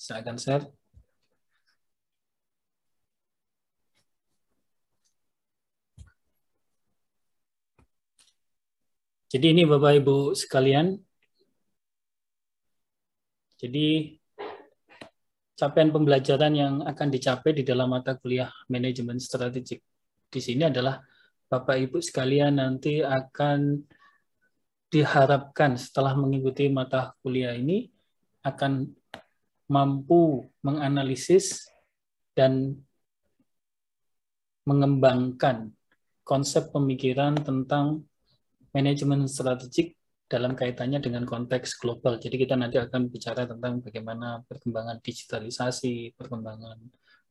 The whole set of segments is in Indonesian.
Saya akan share. Jadi ini Bapak Ibu sekalian. Jadi capaian pembelajaran yang akan dicapai di dalam mata kuliah manajemen strategik di sini adalah Bapak Ibu sekalian nanti akan diharapkan setelah mengikuti mata kuliah ini akan mampu menganalisis dan mengembangkan konsep pemikiran tentang manajemen strategik dalam kaitannya dengan konteks global. Jadi kita nanti akan bicara tentang bagaimana perkembangan digitalisasi, perkembangan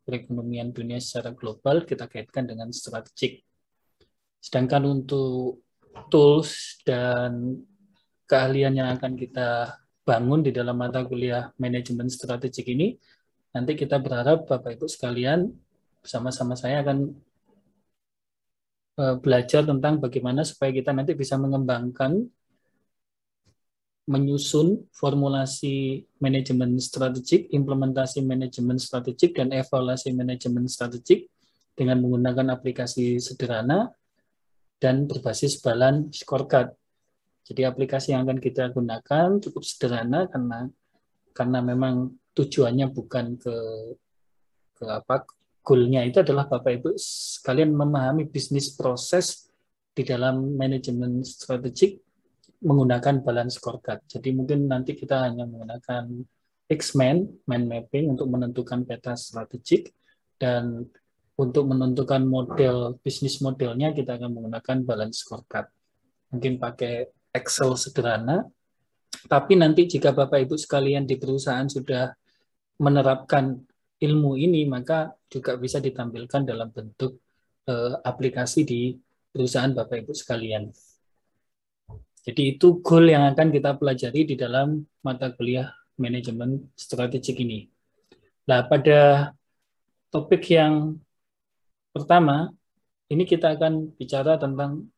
perekonomian dunia secara global kita kaitkan dengan strategik. Sedangkan untuk tools dan keahlian yang akan kita bangun di dalam mata kuliah manajemen strategik ini, nanti kita berharap Bapak Ibu sekalian bersama-sama saya akan belajar tentang bagaimana supaya kita nanti bisa mengembangkan, menyusun formulasi manajemen strategik, implementasi manajemen strategik, dan evaluasi manajemen strategik dengan menggunakan aplikasi sederhana dan berbasis Balan Scorecard. Jadi aplikasi yang akan kita gunakan cukup sederhana karena memang tujuannya bukan ke apa, goalnya itu adalah Bapak Ibu sekalian memahami bisnis proses di dalam manajemen strategik menggunakan balance scorecard. Jadi mungkin nanti kita hanya menggunakan X-Men, mind mapping untuk menentukan peta strategik, dan untuk menentukan model bisnis modelnya kita akan menggunakan balance scorecard. Mungkin pakai Excel sederhana, tapi nanti jika Bapak Ibu sekalian di perusahaan sudah menerapkan ilmu ini, maka juga bisa ditampilkan dalam bentuk aplikasi di perusahaan Bapak Ibu sekalian. Jadi itu goal yang akan kita pelajari di dalam mata kuliah manajemen strategik ini. Nah, pada topik yang pertama, ini kita akan bicara tentang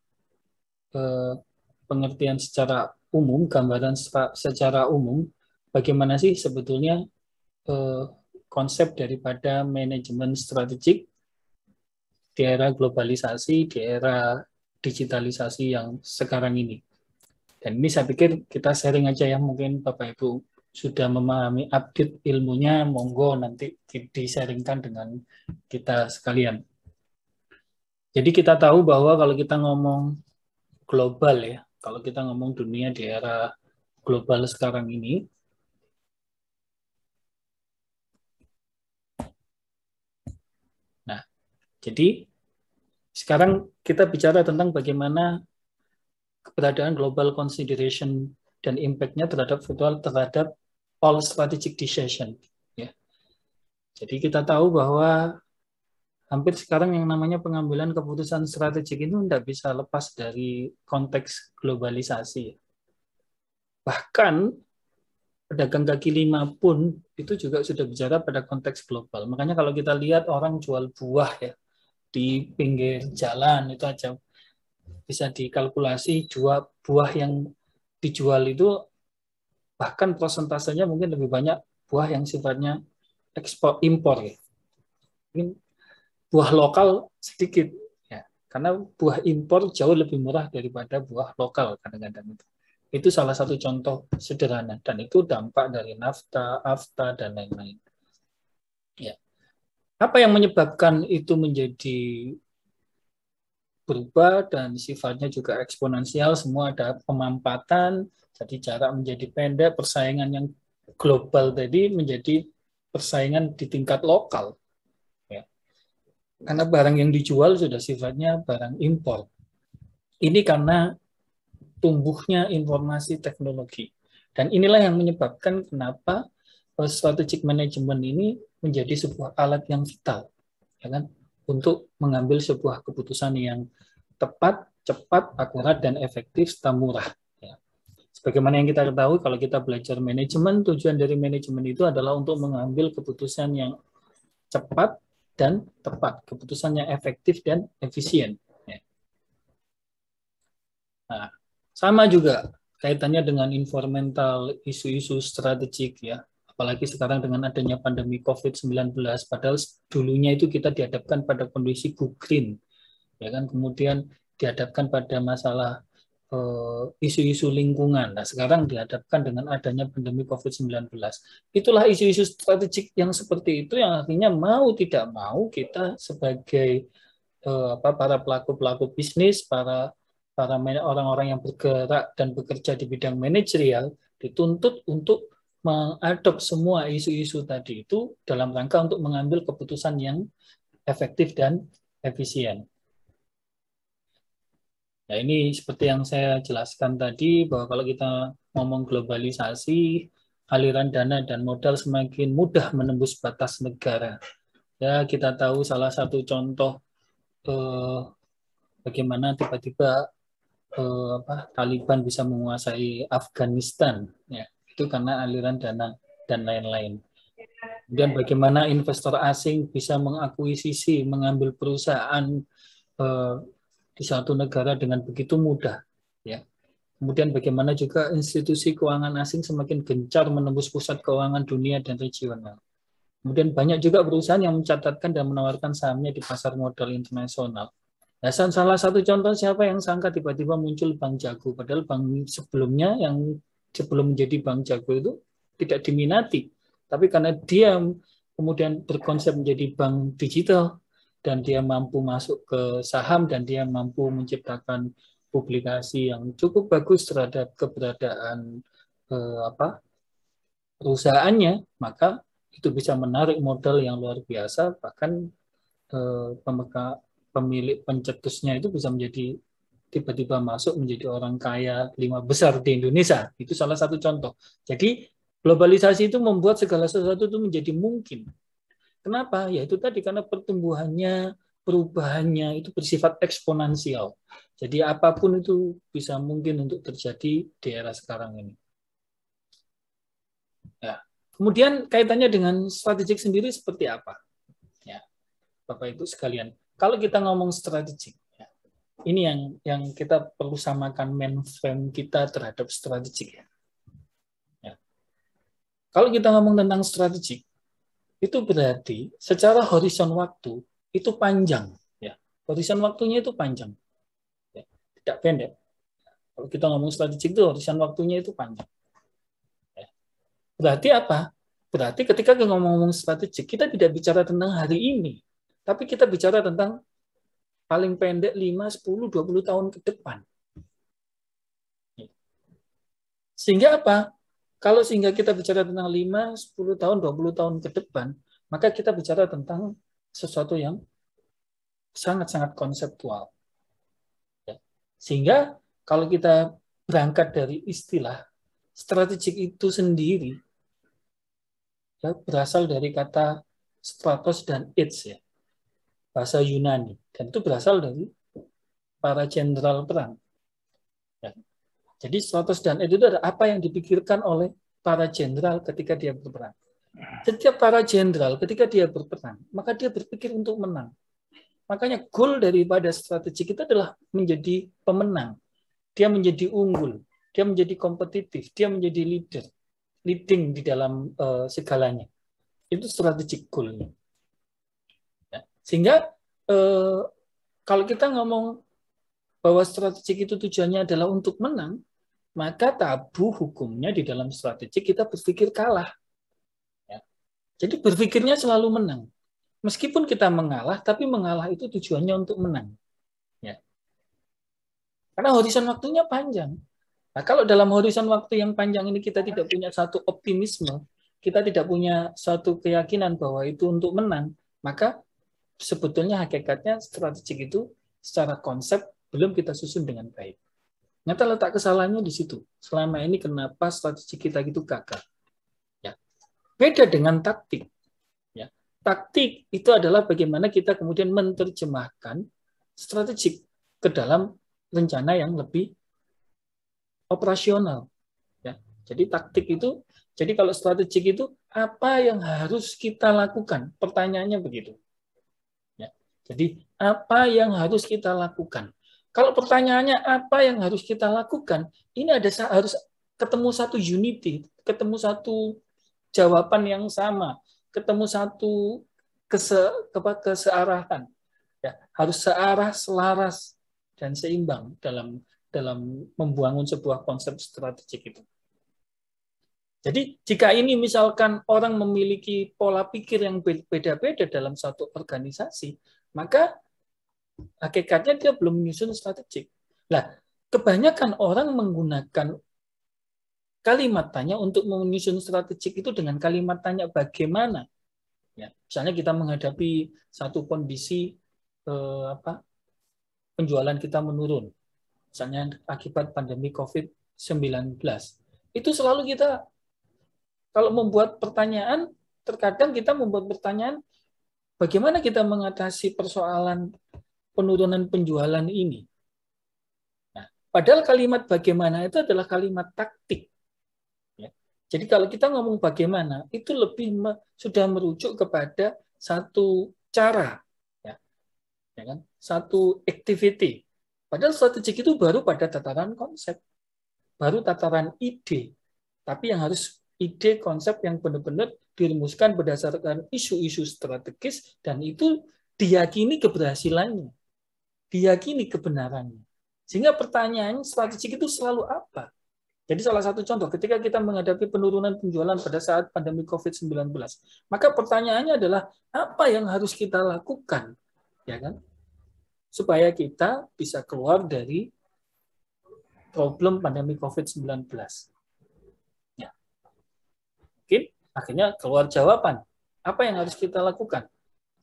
pengertian secara umum, gambaran secara umum, bagaimana sih sebetulnya konsep daripada manajemen strategik di era globalisasi, di era digitalisasi yang sekarang ini. Dan ini saya pikir kita sharing aja ya, mungkin Bapak Ibu sudah memahami update ilmunya, monggo nanti di-sharingkan dengan kita sekalian. Jadi kita tahu bahwa kalau kita ngomong global ya, kalau kita ngomong dunia di era global sekarang ini, nah, jadi sekarang kita bicara tentang bagaimana keberadaan global consideration dan impact-nya terhadap all strategic decision. Ya. Jadi kita tahu bahwa hampir sekarang yang namanya pengambilan keputusan strategik itu tidak bisa lepas dari konteks globalisasi. Bahkan pedagang kaki lima pun itu juga sudah bicara pada konteks global. Makanya kalau kita lihat orang jual buah ya di pinggir jalan itu aja bisa dikalkulasi buah yang dijual itu bahkan persentasenya mungkin lebih banyak buah yang sifatnya ekspor impor ya. Mungkin buah lokal sedikit ya. Karena buah impor jauh lebih murah daripada buah lokal kadang-kadang itu. Itu salah satu contoh sederhana dan itu dampak dari NAFTA, AFTA dan lain-lain. Ya. Apa yang menyebabkan itu menjadi berubah dan sifatnya juga eksponensial, semua ada pemampatan, jadi jarak menjadi pendek, persaingan yang global tadi menjadi persaingan di tingkat lokal. Ya. Karena barang yang dijual sudah sifatnya barang impor. Ini karena tumbuhnya informasi teknologi. Dan inilah yang menyebabkan kenapa strategic management ini menjadi sebuah alat yang vital, ya kan? Untuk mengambil sebuah keputusan yang tepat, cepat, akurat, dan efektif serta murah. Ya. Sebagaimana yang kita ketahui, kalau kita belajar manajemen, tujuan dari manajemen itu adalah untuk mengambil keputusan yang cepat dan tepat, keputusan yang efektif dan efisien. Ya. Nah, sama juga kaitannya dengan environmental, isu-isu strategik ya, Apalagi sekarang dengan adanya pandemi COVID-19, padahal dulunya itu kita dihadapkan pada kondisi go green, ya kan, kemudian dihadapkan pada masalah isu-isu lingkungan. Nah, sekarang dihadapkan dengan adanya pandemi COVID-19. Itulah isu-isu strategik yang seperti itu yang artinya mau tidak mau kita sebagai para pelaku-pelaku bisnis, para orang-orang yang bergerak dan bekerja di bidang manajerial dituntut untuk mengadop semua isu-isu tadi itu dalam rangka untuk mengambil keputusan yang efektif dan efisien. Nah, ini seperti yang saya jelaskan tadi, bahwa kalau kita ngomong globalisasi, aliran dana dan modal semakin mudah menembus batas negara. Ya, kita tahu salah satu contoh bagaimana tiba-tiba Taliban bisa menguasai Afghanistan. Ya, itu karena aliran dana dan lain-lain. Kemudian bagaimana investor asing bisa mengakuisisi, mengambil perusahaan di suatu negara dengan begitu mudah, ya. Kemudian bagaimana juga institusi keuangan asing semakin gencar menembus pusat keuangan dunia dan regional. Kemudian banyak juga perusahaan yang mencatatkan dan menawarkan sahamnya di pasar modal internasional. Nah, salah satu contoh siapa yang sangka tiba-tiba muncul Bank Jago, padahal bank sebelumnya yang sebelum menjadi Bank Jago itu tidak diminati, tapi karena dia kemudian berkonsep menjadi bank digital, dan dia mampu masuk ke saham, dan dia mampu menciptakan publikasi yang cukup bagus terhadap keberadaan perusahaannya, maka itu bisa menarik modal yang luar biasa, bahkan pemilik pencetusnya itu bisa menjadi tiba-tiba masuk menjadi orang kaya 5 besar di Indonesia. Itu salah satu contoh. Jadi globalisasi itu membuat segala sesuatu itu menjadi mungkin. Kenapa? Ya itu tadi, karena pertumbuhannya, perubahannya itu bersifat eksponensial. Jadi apapun itu bisa mungkin untuk terjadi di era sekarang ini. Ya. Kemudian kaitannya dengan strategik sendiri seperti apa? Ya, Bapak Ibu sekalian, kalau kita ngomong strategik, ya, ini yang kita perlu samakan mainframe kita terhadap strategik. Ya. Kalau kita ngomong tentang strategik, itu berarti secara horizon waktu itu panjang, ya. Horizon waktunya itu panjang, ya. Tidak pendek. Kalau kita ngomong strategik itu horizon waktunya itu panjang. Ya. Berarti apa? Berarti ketika kita ngomong strategik, kita tidak bicara tentang hari ini, tapi kita bicara tentang paling pendek 5, 10, 20 tahun ke depan. Sehingga apa? Kalau sehingga kita bicara tentang 5, 10 tahun, 20 tahun ke depan, maka kita bicara tentang sesuatu yang sangat-sangat konseptual. Sehingga kalau kita berangkat dari istilah, strategik itu sendiri ya, berasal dari kata stratos dan its, ya, bahasa Yunani. Dan itu berasal dari para jenderal perang. Ya. Jadi stratos dan its itu adalah apa yang dipikirkan oleh para jenderal ketika dia berperang. Setiap para jenderal ketika dia berperang, maka dia berpikir untuk menang. Makanya goal daripada strategi kita adalah menjadi pemenang. Dia menjadi unggul, dia menjadi kompetitif, dia menjadi leading di dalam segalanya. Itu strategic goal-nya. Ya. Sehingga kalau kita ngomong bahwa strategik itu tujuannya adalah untuk menang, maka tabu hukumnya di dalam strategi kita berpikir kalah. Ya. Jadi berpikirnya selalu menang. Meskipun kita mengalah, tapi mengalah itu tujuannya untuk menang. Ya. Karena horizon waktunya panjang. Nah, kalau dalam horizon waktu yang panjang ini kita tidak punya satu optimisme, kita tidak punya satu keyakinan bahwa itu untuk menang, maka sebetulnya hakikatnya strategik itu secara konsep belum kita susun dengan baik. Nyata letak kesalahannya di situ. Selama ini kenapa strategi kita itu gagal? Ya. Beda dengan taktik. Ya. Taktik itu adalah bagaimana kita kemudian menerjemahkan strategik ke dalam rencana yang lebih operasional. Ya. Jadi taktik itu, jadi kalau strategik itu apa yang harus kita lakukan? Pertanyaannya begitu. Ya. Jadi apa yang harus kita lakukan? Kalau pertanyaannya apa yang harus kita lakukan, ini harus ketemu satu unity, ketemu satu jawaban yang sama, ketemu satu kesearahan, ya, harus searah, selaras, dan seimbang dalam membangun sebuah konsep strategik itu. Jadi jika ini misalkan orang memiliki pola pikir yang beda-beda dalam satu organisasi, maka hakikatnya dia belum menyusun strategik. Nah, kebanyakan orang menggunakan kalimat tanya untuk menyusun strategik itu dengan kalimat tanya bagaimana. Ya, misalnya kita menghadapi satu kondisi penjualan kita menurun, misalnya akibat pandemi COVID-19. Itu selalu kita, kalau membuat pertanyaan, terkadang kita membuat pertanyaan, bagaimana kita mengatasi persoalan penurunan penjualan ini? Nah, padahal kalimat bagaimana itu adalah kalimat taktik. Ya. Jadi kalau kita ngomong bagaimana, itu lebih sudah merujuk kepada satu cara, ya kan? Satu activity. Padahal strategik itu baru pada tataran konsep, baru tataran ide. Tapi yang harus ide konsep yang benar-benar dirumuskan berdasarkan isu-isu strategis, dan itu diyakini keberhasilannya, diyakini kebenarannya. Sehingga pertanyaan strategik itu selalu apa? Jadi salah satu contoh, ketika kita menghadapi penurunan penjualan pada saat pandemi COVID-19, maka pertanyaannya adalah apa yang harus kita lakukan, ya kan? Supaya kita bisa keluar dari problem pandemi COVID-19. Mungkin akhirnya keluar jawaban. Apa yang harus kita lakukan?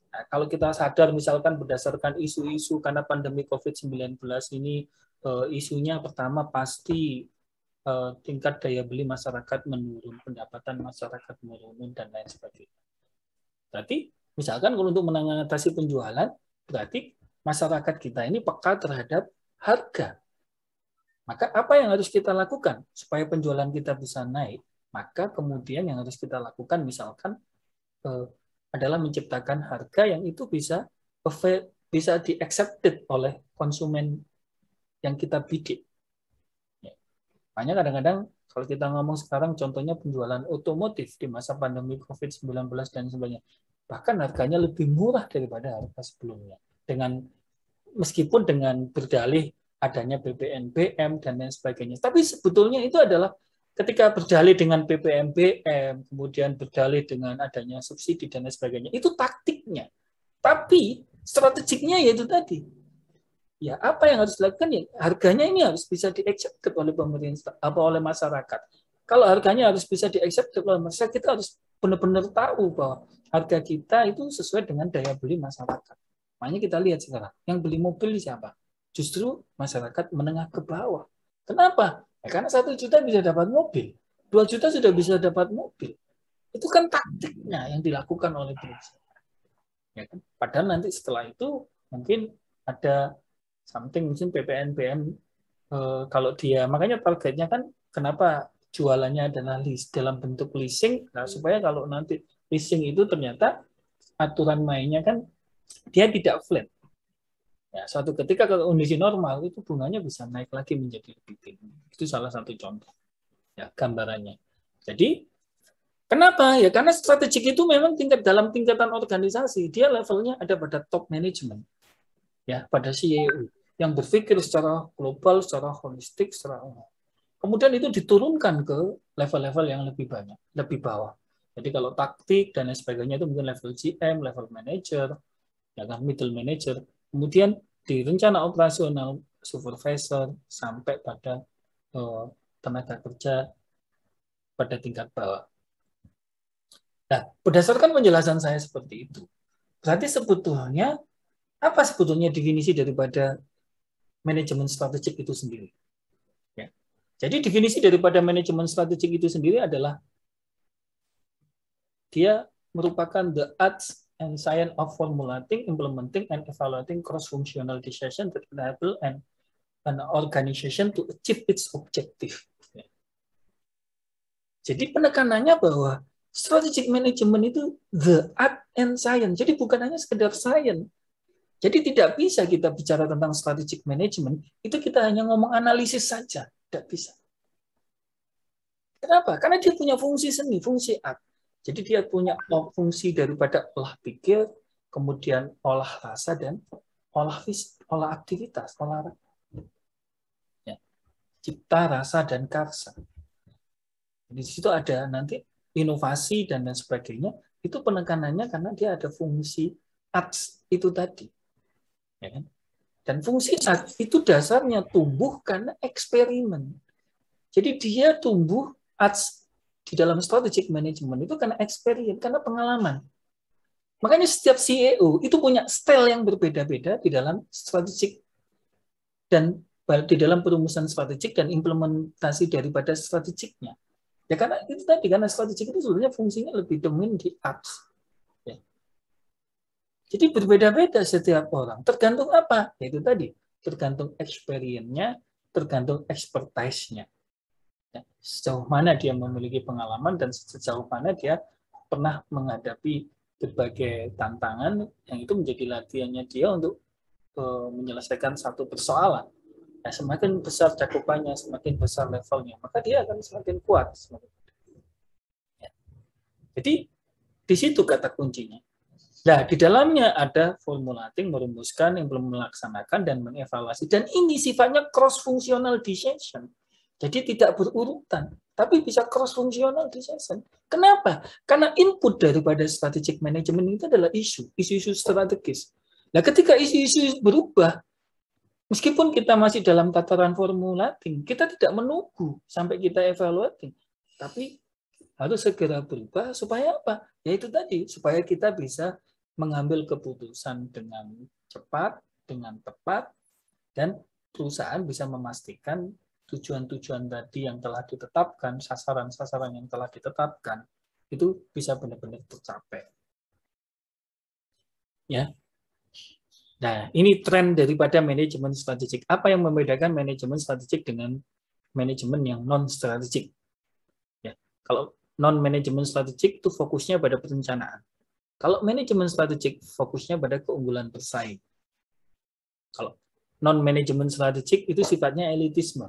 Nah, kalau kita sadar misalkan berdasarkan isu-isu karena pandemi COVID-19 ini, isunya pertama pasti tingkat daya beli masyarakat menurun, pendapatan masyarakat menurun, dan lain sebagainya. Berarti misalkan kalau untuk mengatasi penjualan, berarti masyarakat kita ini peka terhadap harga. Maka apa yang harus kita lakukan supaya penjualan kita bisa naik? Maka kemudian yang harus kita lakukan misalkan adalah menciptakan harga yang itu bisa di-accepted oleh konsumen yang kita bidik. Ya. Makanya kadang-kadang kalau kita ngomong sekarang contohnya penjualan otomotif di masa pandemi COVID-19 dan sebagainya, bahkan harganya lebih murah daripada harga sebelumnya. Meskipun dengan berdalih adanya BPNBM dan lain sebagainya. Tapi sebetulnya itu adalah ketika berdalih dengan BPNBM, kemudian berdalih dengan adanya subsidi dan lain sebagainya, itu taktiknya. Tapi strategiknya yaitu tadi. Ya, apa yang harus dilakukan ya harganya ini harus bisa di-accept oleh pemerintah, oleh masyarakat. Kalau harganya harus bisa di-accept oleh masyarakat, kita harus benar-benar tahu bahwa harga kita itu sesuai dengan daya beli masyarakat. Makanya kita lihat sekarang, yang beli mobil siapa? Justru masyarakat menengah ke bawah. Kenapa? Ya, karena 1 juta bisa dapat mobil, 2 juta sudah bisa dapat mobil. Itu kan taktiknya yang dilakukan oleh perusahaan. Ya kan? Padahal nanti setelah itu mungkin ada something, mungkin PPNBM, kalau dia, makanya targetnya kan kenapa jualannya adalah dalam bentuk leasing, nah, supaya kalau nanti leasing itu ternyata aturan mainnya kan dia tidak flat. Ya, suatu ketika kalau kondisi normal itu bunganya bisa naik lagi menjadi lebih tinggi. Itu salah satu contoh. Ya, gambarannya. Jadi kenapa? Ya karena strategik itu memang dalam tingkatan organisasi, dia levelnya ada pada top management. Ya, pada CEO yang berpikir secara global, secara holistik, secara umum. Kemudian itu diturunkan ke level-level yang lebih banyak, lebih bawah. Jadi kalau taktik dan lain sebagainya itu mungkin level GM, level manager, ya kan, middle manager. Kemudian di rencana operasional supervisor sampai pada tenaga kerja pada tingkat bawah. Nah, berdasarkan penjelasan saya seperti itu, berarti sebetulnya apa sebetulnya definisi daripada manajemen strategik itu sendiri? Ya. Jadi definisi daripada manajemen strategik itu sendiri adalah dia merupakan the arts and science of formulating, implementing, and evaluating cross-functional decision that enable an organization to achieve its objective. Jadi penekanannya bahwa strategic management itu the art and science. Jadi bukan hanya sekedar science. Jadi tidak bisa kita bicara tentang strategic management, itu kita hanya ngomong analisis saja. Tidak bisa. Kenapa? Karena dia punya fungsi seni, fungsi art. Jadi dia punya fungsi daripada olah pikir, kemudian olah rasa, dan olah aktivitas, olah ya, cipta, rasa, dan karsa. Di situ ada nanti inovasi dan lain sebagainya. Itu penekanannya karena dia ada fungsi arts itu tadi. Ya kan? Dan fungsi arts itu dasarnya tumbuh karena eksperimen. Jadi dia tumbuh arts di dalam strategic management itu karena experience, karena pengalaman. Makanya setiap CEO itu punya style yang berbeda-beda di dalam strategic dan di dalam perumusan strategik dan implementasi daripada strategiknya. Ya karena itu tadi, karena strategik itu sebenarnya fungsinya lebih domain di arts. Ya. Jadi berbeda-beda setiap orang. Tergantung apa? Ya itu tadi, tergantung experience-nya, tergantung expertise-nya. Ya. Sejauh mana dia memiliki pengalaman dan sejauh mana dia pernah menghadapi berbagai tantangan yang itu menjadi latihannya dia untuk menyelesaikan satu persoalan. Ya, semakin besar cakupannya, semakin besar levelnya, maka dia akan semakin kuat. Ya. Jadi di situ kata kuncinya. Nah, di dalamnya ada formulating, merumuskan, melaksanakan, dan mengevaluasi. Dan ini sifatnya cross-functional decision. Jadi tidak berurutan, tapi bisa cross-functional decision. Kenapa? Karena input daripada strategic management itu adalah isu-isu strategis. Nah, ketika isu-isu berubah, meskipun kita masih dalam tataran formulating, kita tidak menunggu sampai kita evaluating, tapi harus segera berubah supaya apa? Ya itu tadi, supaya kita bisa mengambil keputusan dengan cepat, dengan tepat, dan perusahaan bisa memastikan tujuan-tujuan tadi yang telah ditetapkan, sasaran-sasaran yang telah ditetapkan, itu bisa benar-benar tercapai. Ya. Nah, ini tren daripada manajemen strategik. Apa yang membedakan manajemen strategik dengan manajemen yang non-strategik? Ya, kalau non-manajemen strategik itu fokusnya pada perencanaan. Kalau manajemen strategik fokusnya pada keunggulan bersaing. Kalau non-manajemen strategik itu sifatnya elitisme.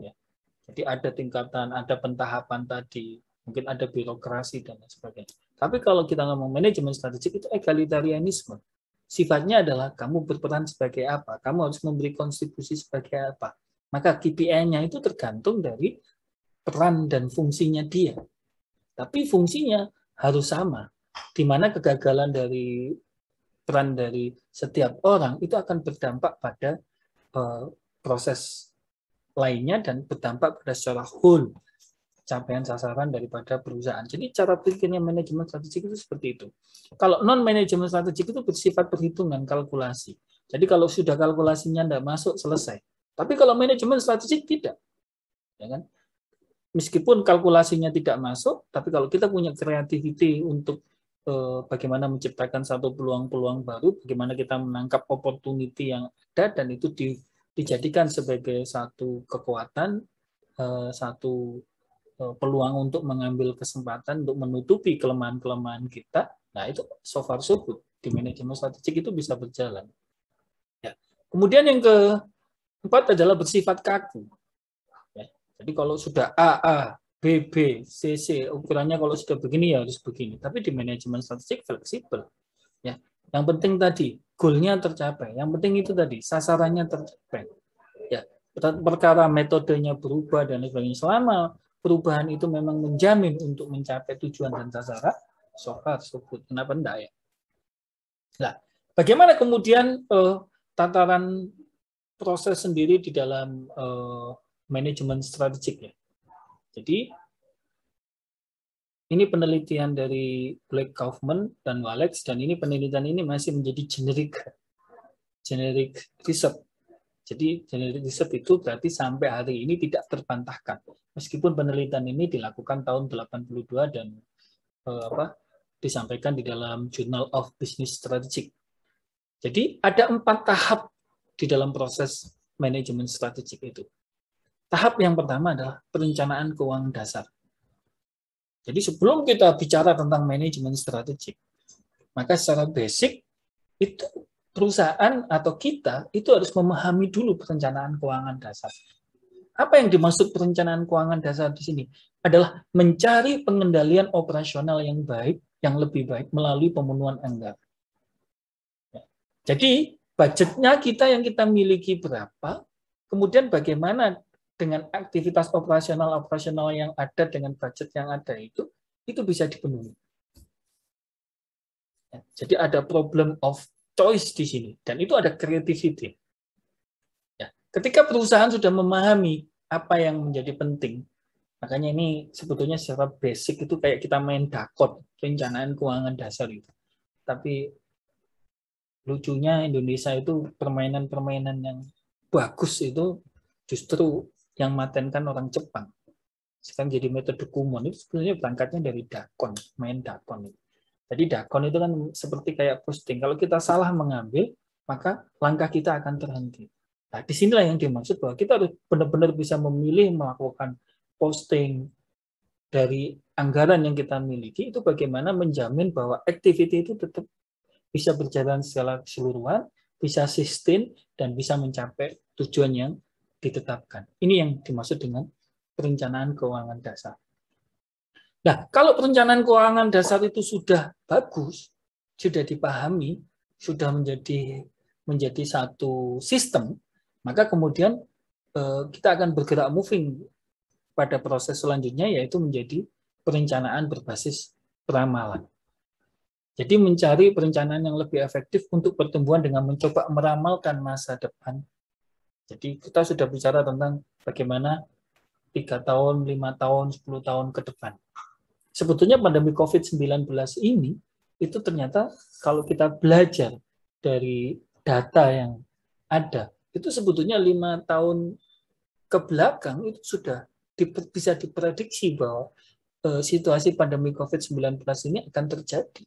Ya. Jadi ada tingkatan, ada pentahapan tadi, mungkin ada birokrasi dan lain sebagainya. Tapi kalau kita ngomong manajemen strategik itu egalitarianisme. Sifatnya adalah kamu berperan sebagai apa, kamu harus memberi kontribusi sebagai apa. Maka KPI-nya itu tergantung dari peran dan fungsinya dia. Tapi fungsinya harus sama, di mana kegagalan dari peran dari setiap orang itu akan berdampak pada proses lainnya dan berdampak pada secara whole capaian sasaran daripada perusahaan. Jadi cara pikirnya manajemen strategik itu seperti itu. Kalau non-manajemen strategik itu bersifat perhitungan, kalkulasi. Jadi kalau sudah kalkulasinya tidak masuk, selesai. Tapi kalau manajemen strategik tidak. Ya kan? Meskipun kalkulasinya tidak masuk, tapi kalau kita punya kreativiti untuk bagaimana menciptakan satu peluang-peluang baru, bagaimana kita menangkap opportunity yang ada, dan itu dijadikan sebagai satu kekuatan, satu peluang untuk mengambil kesempatan untuk menutupi kelemahan-kelemahan kita. Nah, itu so far so good. Di manajemen strategik itu bisa berjalan. Ya. Kemudian yang keempat adalah bersifat kaku. Ya. Jadi kalau sudah AA, BB, CC, ukurannya kalau sudah begini ya harus begini. Tapi di manajemen strategik fleksibel. Ya. Yang penting tadi, goalnya tercapai. Yang penting itu tadi, sasarannya tercapai. Ya. Perkara metodenya berubah dan sebagainya. Selama perubahan itu memang menjamin untuk mencapai tujuan dan sasaran, so far so good. Kenapa enggak ya? Nah, bagaimana kemudian tataran proses sendiri di dalam manajemen strategik ya? Jadi ini penelitian dari Blake Kaufman dan Walex, dan ini penelitian ini masih menjadi generic research. Jadi generic research itu berarti sampai hari ini tidak terbantahkan. Meskipun penelitian ini dilakukan tahun 82 dan disampaikan di dalam Journal of Business Strategy. Jadi ada 4 tahap di dalam proses manajemen strategik itu. Tahap yang pertama adalah perencanaan keuangan dasar. Jadi sebelum kita bicara tentang manajemen strategik, maka secara basic itu perusahaan atau kita itu harus memahami dulu perencanaan keuangan dasar. Apa yang dimaksud perencanaan keuangan dasar di sini? Adalah mencari pengendalian operasional yang baik, yang lebih baik melalui pemenuhan anggaran. Jadi budgetnya kita yang kita miliki berapa, kemudian bagaimana dengan aktivitas operasional yang ada dengan budget yang ada itu bisa dipenuhi. Jadi ada problem of choice di sini, dan itu ada creativity. Ya. Ketika perusahaan sudah memahami apa yang menjadi penting, makanya ini sebetulnya secara basic itu kayak kita main dakot, perencanaan keuangan dasar itu. Tapi lucunya Indonesia itu permainan-permainan yang bagus itu justru yang matenkan orang Jepang. Sekarang jadi metode kumon itu sebenarnya berangkatnya dari dakon, main dakon. Jadi dakon itu kan seperti kayak posting. Kalau kita salah mengambil, maka langkah kita akan terhenti. Nah, disinilah yang dimaksud bahwa kita harus benar-benar bisa memilih melakukan posting dari anggaran yang kita miliki, itu bagaimana menjamin bahwa activity itu tetap bisa berjalan secara keseluruhan, bisa sustain, dan bisa mencapai tujuan yang ditetapkan. Ini yang dimaksud dengan perencanaan keuangan dasar. Nah, kalau perencanaan keuangan dasar itu sudah bagus, sudah dipahami, sudah menjadi satu sistem, maka kemudian kita akan bergerak moving pada proses selanjutnya, yaitu menjadi perencanaan berbasis peramalan. Jadi mencari perencanaan yang lebih efektif untuk pertumbuhan dengan mencoba meramalkan masa depan. Jadi kita sudah bicara tentang bagaimana 3 tahun, 5 tahun, 10 tahun ke depan. Sebetulnya pandemi COVID-19 ini, itu ternyata kalau kita belajar dari data yang ada, itu sebetulnya 5 tahun ke belakang itu sudah bisa diprediksi bahwa situasi pandemi COVID-19 ini akan terjadi.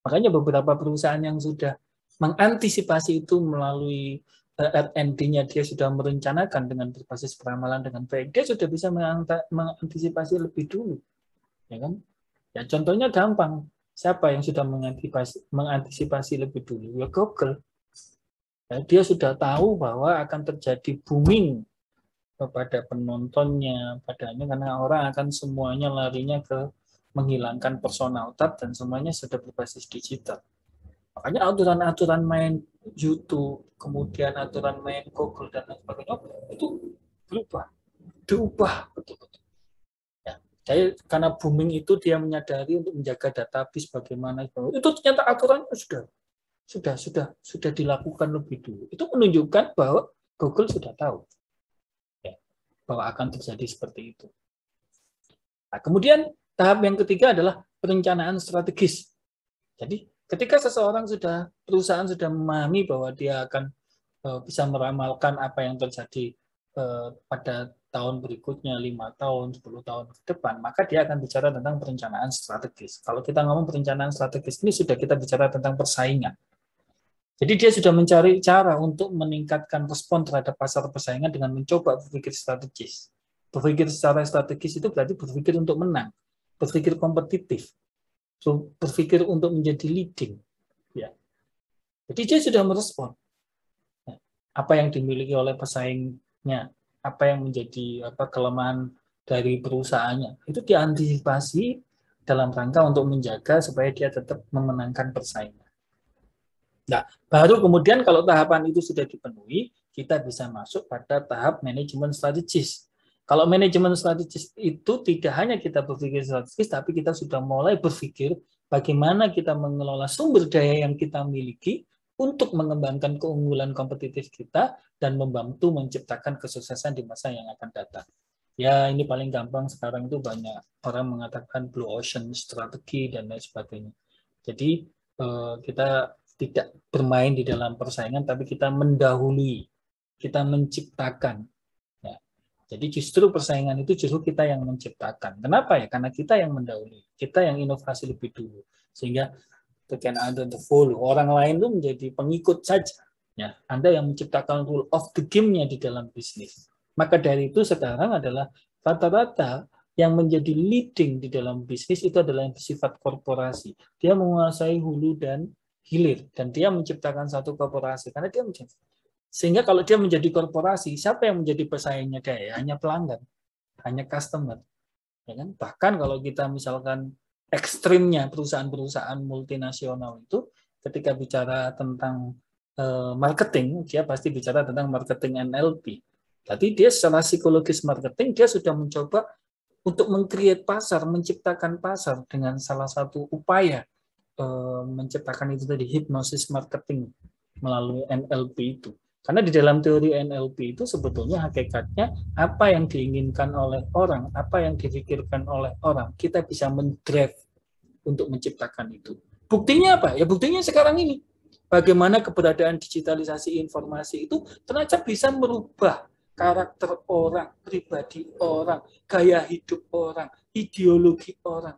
Makanya beberapa perusahaan yang sudah mengantisipasi itu melalui R&D-nya, dia sudah merencanakan dengan berbasis peramalan dengan baik, dia sudah bisa mengantisipasi lebih dulu. Ya kan? Ya, contohnya gampang. Siapa yang sudah mengantisipasi lebih dulu? Ya Google. Ya, dia sudah tahu bahwa akan terjadi booming kepada penontonnya, padanya karena orang akan semuanya larinya ke menghilangkan personal touch dan semuanya sudah berbasis digital. Makanya aturan-aturan main YouTube, kemudian aturan main Google dan lain sebagainya itu diubah betul-betul. Ya, jadi karena booming itu dia menyadari untuk menjaga database bagaimana itu ternyata aturannya sudah dilakukan lebih dulu. Itu menunjukkan bahwa Google sudah tahu bahwa akan terjadi seperti itu. Nah, kemudian tahap yang ketiga adalah perencanaan strategis. Jadi ketika perusahaan sudah memahami bahwa dia akan bisa meramalkan apa yang terjadi pada tahun berikutnya, 5 tahun, 10 tahun ke depan, maka dia akan bicara tentang perencanaan strategis. Kalau kita ngomong perencanaan strategis ini sudah kita bicara tentang persaingan. Jadi dia sudah mencari cara untuk meningkatkan respon terhadap pasar persaingan dengan mencoba berpikir strategis. Berpikir secara strategis itu berarti berpikir untuk menang, berpikir kompetitif, berpikir untuk menjadi leading. Ya. Jadi dia sudah merespon apa yang dimiliki oleh pesaingnya, apa yang menjadi kelemahan dari perusahaannya. Itu diantisipasi dalam rangka untuk menjaga supaya dia tetap memenangkan persaingan. Nah, baru kemudian kalau tahapan itu sudah dipenuhi, kita bisa masuk pada tahap manajemen strategis. Kalau manajemen strategis itu tidak hanya kita berpikir strategis, tapi kita sudah mulai berpikir bagaimana kita mengelola sumber daya yang kita miliki untuk mengembangkan keunggulan kompetitif kita dan membantu menciptakan kesuksesan di masa yang akan datang. Ya, ini paling gampang sekarang itu banyak orang mengatakan blue ocean strategi dan lain sebagainya. Jadi kita tidak bermain di dalam persaingan, tapi kita mendahului, kita menciptakan. Ya. Jadi justru persaingan itu justru kita yang menciptakan. Kenapa ya? Karena kita yang mendahului, kita yang inovasi lebih dulu, sehingga can under the follow. Orang lain itu menjadi pengikut saja. Ya, Anda yang menciptakan rule of the game-nya di dalam bisnis. Maka dari itu sekarang adalah rata-rata yang menjadi leading di dalam bisnis itu adalah yang bersifat korporasi. Dia menguasai hulu dan hilir, dan dia menciptakan satu korporasi karena dia Sehingga kalau dia menjadi korporasi, siapa yang menjadi pesaingnya dia? Ya, hanya pelanggan, hanya customer. Ya kan? Bahkan kalau kita misalkan ekstrimnya perusahaan-perusahaan multinasional itu, ketika bicara tentang marketing, dia pasti bicara tentang marketing NLP. Jadi dia secara psikologis marketing, dia sudah mencoba untuk meng-create pasar, menciptakan pasar dengan salah satu upaya menciptakan itu tadi, hipnosis marketing melalui NLP itu. Karena di dalam teori NLP itu sebetulnya hakikatnya apa yang diinginkan oleh orang, apa yang dipikirkan oleh orang, kita bisa mendrive untuk menciptakan itu. Buktinya apa? Ya buktinya sekarang ini. Bagaimana keberadaan digitalisasi informasi itu ternyata bisa merubah karakter orang, pribadi orang, gaya hidup orang, ideologi orang.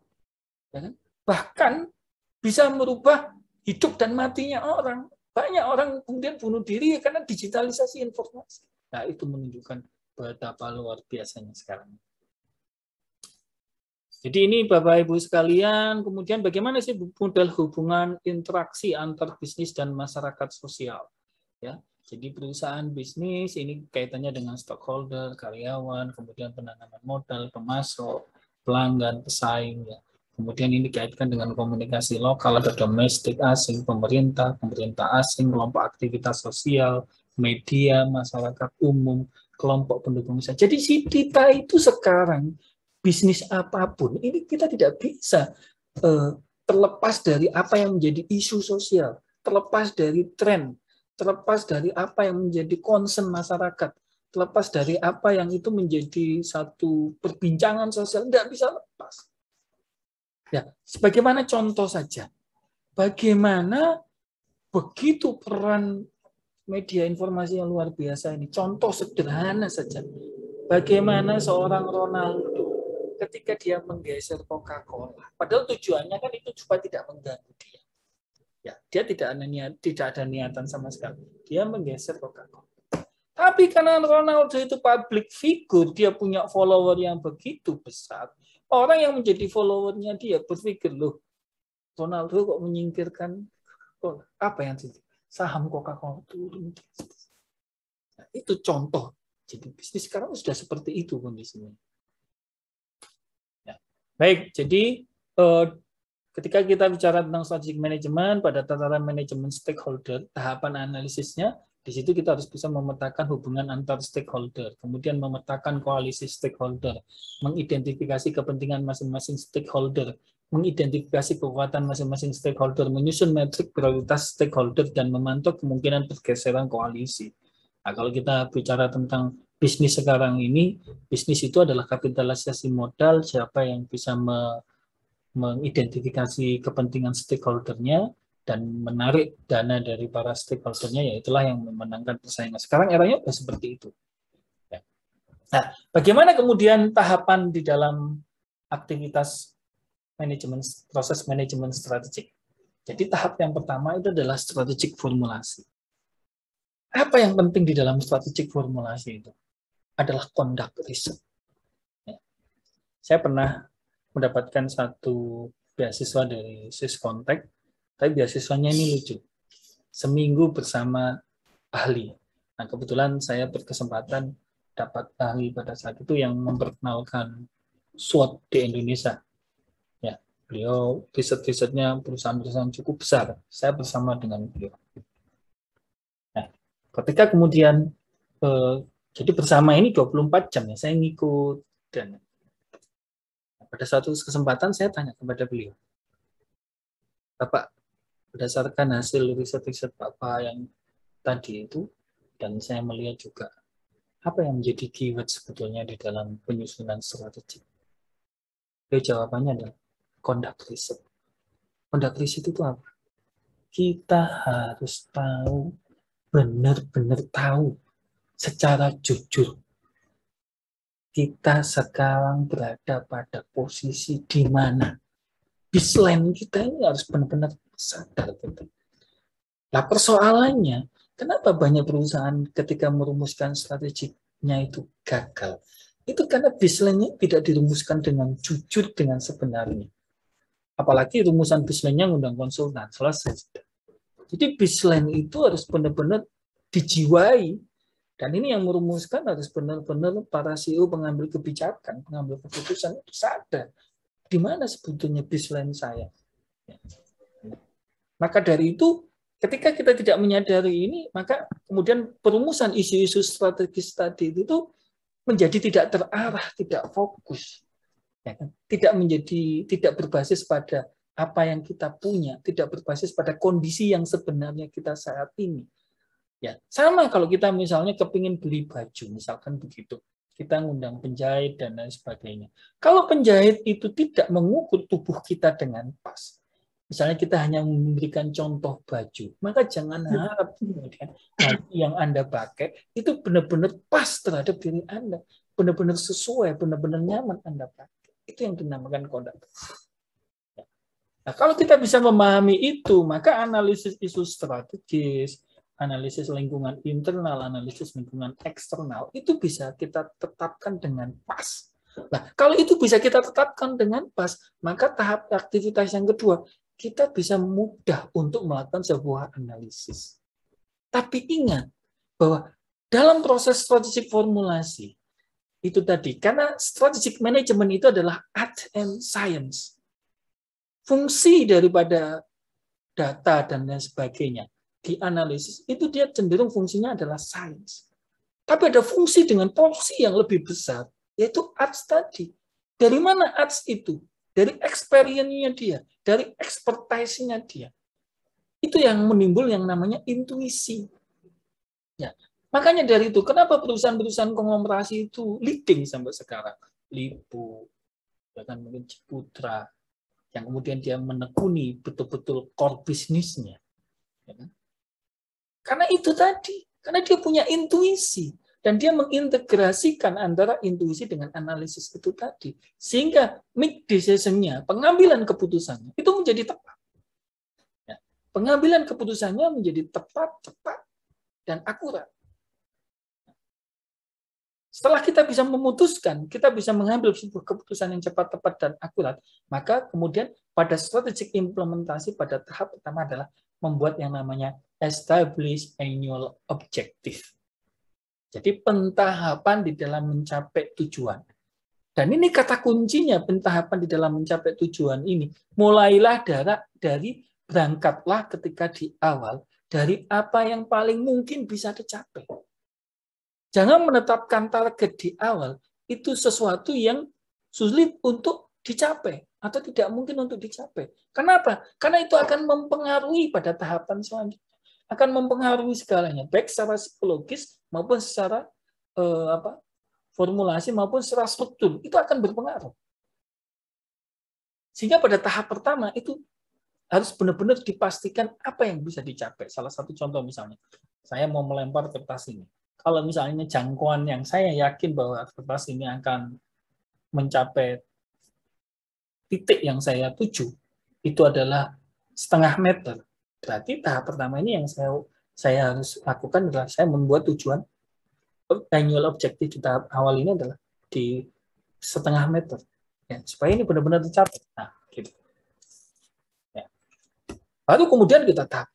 Ya kan? Bahkan bisa merubah hidup dan matinya orang. Banyak orang kemudian bunuh diri karena digitalisasi informasi. Nah, itu menunjukkan betapa luar biasanya sekarang. Jadi ini Bapak Ibu sekalian, kemudian bagaimana sih model hubungan interaksi antar bisnis dan masyarakat sosial? Ya, jadi perusahaan bisnis ini kaitannya dengan stakeholder, karyawan, kemudian penanaman modal, pemasok, pelanggan, pesaing. Ya. Kemudian ini dikaitkan dengan komunikasi lokal, ada domestik asing, pemerintah, pemerintah asing, kelompok aktivitas sosial, media, masyarakat umum, kelompok pendukung. Jadi si kita itu sekarang bisnis apapun ini kita tidak bisa terlepas dari apa yang menjadi isu sosial, terlepas dari tren, terlepas dari apa yang menjadi concern masyarakat, terlepas dari apa yang itu menjadi satu perbincangan sosial, tidak bisa lepas. Ya, sebagaimana contoh saja, bagaimana begitu peran media informasi yang luar biasa ini. Contoh sederhana saja, bagaimana seorang Ronaldo ketika dia menggeser Coca-Cola, padahal tujuannya kan itu supaya tidak mengganggu dia. Ya, dia tidak ada niatan sama sekali. Dia menggeser Coca-Cola. Tapi karena Ronaldo itu public figure, dia punya follower yang begitu besar. Orang yang menjadi followernya dia berpikir, loh, Ronaldo kok menyingkirkan apa yang saham Coca-Cola turun. Nah, itu contoh. Jadi bisnis sekarang sudah seperti itu kondisinya. Ya. Baik, jadi ketika kita bicara tentang strategic management pada tataran manajemen stakeholder, tahapan analisisnya di situ kita harus bisa memetakan hubungan antar stakeholder, kemudian memetakan koalisi stakeholder, mengidentifikasi kepentingan masing-masing stakeholder, mengidentifikasi kekuatan masing-masing stakeholder, menyusun metrik prioritas stakeholder, dan memantau kemungkinan pergeseran koalisi. Nah, kalau kita bicara tentang bisnis sekarang ini, bisnis itu adalah kapitalisasi modal, siapa yang bisa mengidentifikasi kepentingan stakeholder-nya dan menarik dana dari para stakeholder-nya, ya itulah yang memenangkan persaingan. Sekarang eranya sudah seperti itu. Ya. Nah, bagaimana kemudian tahapan di dalam aktivitas manajemen, proses manajemen strategik? Jadi tahap yang pertama itu adalah strategic formulasi. Apa yang penting di dalam strategic formulasi itu? Adalah conduct research. Ya. Saya pernah mendapatkan satu beasiswa dari Syscontact, tapi beasiswanya ini lucu. Seminggu bersama ahli. Nah, kebetulan saya berkesempatan dapat ahli pada saat itu yang memperkenalkan SWOT di Indonesia. Ya, beliau riset-risetnya perusahaan-perusahaan cukup besar. Saya bersama dengan beliau. Nah, ketika kemudian jadi bersama ini 24 jam ya, saya ngikut dan pada suatu kesempatan saya tanya kepada beliau, Bapak, berdasarkan hasil riset-riset Bapak yang tadi itu, dan saya melihat juga apa yang menjadi keyword sebetulnya di dalam penyusunan strategi. Jawabannya adalah conduct research. Conduct research itu apa? Kita harus tahu, benar-benar tahu secara jujur kita sekarang berada pada posisi di mana. Baseline kita ini harus benar-benar sadar. Nah, persoalannya, kenapa banyak perusahaan ketika merumuskan strateginya itu gagal? Itu karena baseline-nya tidak dirumuskan dengan jujur, dengan sebenarnya. Apalagi rumusan baseline-nya ngundang konsultan, selesai. Jadi baseline itu harus benar-benar dijiwai. Dan ini yang merumuskan harus benar-benar para CEO pengambil kebijakan, pengambil keputusan itu sadar di mana sebetulnya baseline saya. Maka dari itu, ketika kita tidak menyadari ini, maka kemudian perumusan isu-isu strategis tadi itu menjadi tidak terarah, tidak fokus, ya kan? Tidak berbasis pada apa yang kita punya, tidak berbasis pada kondisi yang sebenarnya kita saat ini. Ya, sama kalau kita misalnya kepingin beli baju, misalkan begitu, kita ngundang penjahit dan lain sebagainya. Kalau penjahit itu tidak mengukur tubuh kita dengan pas, misalnya kita hanya memberikan contoh baju, maka jangan harap kemudian baju yang Anda pakai itu benar-benar pas terhadap diri Anda, benar-benar sesuai, benar-benar nyaman Anda pakai. Itu yang dinamakan kondak. Nah, kalau kita bisa memahami itu, maka analisis isu strategis, analisis lingkungan internal, analisis lingkungan eksternal, itu bisa kita tetapkan dengan pas. Nah, kalau itu bisa kita tetapkan dengan pas, maka tahap aktivitas yang kedua, kita bisa mudah untuk melakukan sebuah analisis. Tapi ingat bahwa dalam proses strategic formulasi, itu tadi, karena strategic management itu adalah art and science. Fungsi daripada data dan lain sebagainya, dianalisis, itu dia cenderung fungsinya adalah sains. Tapi ada fungsi dengan porsi yang lebih besar, yaitu arts tadi. Dari mana arts itu? Dari experience-nya dia, dari expertise-nya dia. Itu yang menimbul yang namanya intuisi. Ya. Makanya dari itu, kenapa perusahaan-perusahaan konglomerasi itu leading sampai sekarang? Lipo, bahkan mungkin Ciputra, yang kemudian dia menekuni betul-betul core bisnisnya. Karena itu tadi, karena dia punya intuisi dan dia mengintegrasikan antara intuisi dengan analisis itu tadi, sehingga make decision-nya, pengambilan keputusannya itu menjadi tepat. Ya. Pengambilan keputusannya menjadi tepat, cepat, dan akurat. Setelah kita bisa memutuskan, kita bisa mengambil sebuah keputusan yang cepat, tepat, dan akurat, maka kemudian pada strategic implementasi pada tahap pertama adalah membuat yang namanya establish annual objective. Jadi pentahapan di dalam mencapai tujuan. Dan ini kata kuncinya, pentahapan di dalam mencapai tujuan ini. Mulailah dari berangkatlah ketika di awal, dari apa yang paling mungkin bisa dicapai. Jangan menetapkan target di awal, itu sesuatu yang sulit untuk dicapai atau tidak mungkin untuk dicapai. Kenapa? Karena itu akan mempengaruhi pada tahapan selanjutnya, akan mempengaruhi segalanya, baik secara psikologis maupun secara formulasi maupun secara struktur, itu akan berpengaruh. Sehingga pada tahap pertama itu harus benar-benar dipastikan apa yang bisa dicapai. Salah satu contoh misalnya, saya mau melempar kertas ini. Kalau misalnya jangkauan yang saya yakin bahwa kertas ini akan mencapai titik yang saya tuju, itu adalah 0,5 meter. Berarti tahap pertama ini yang saya harus lakukan adalah saya membuat tujuan annual objective di tahap awal ini adalah di 0,5 meter. Ya, supaya ini benar-benar tercapai. Nah, gitu. Ya. Baru kemudian kita tahap.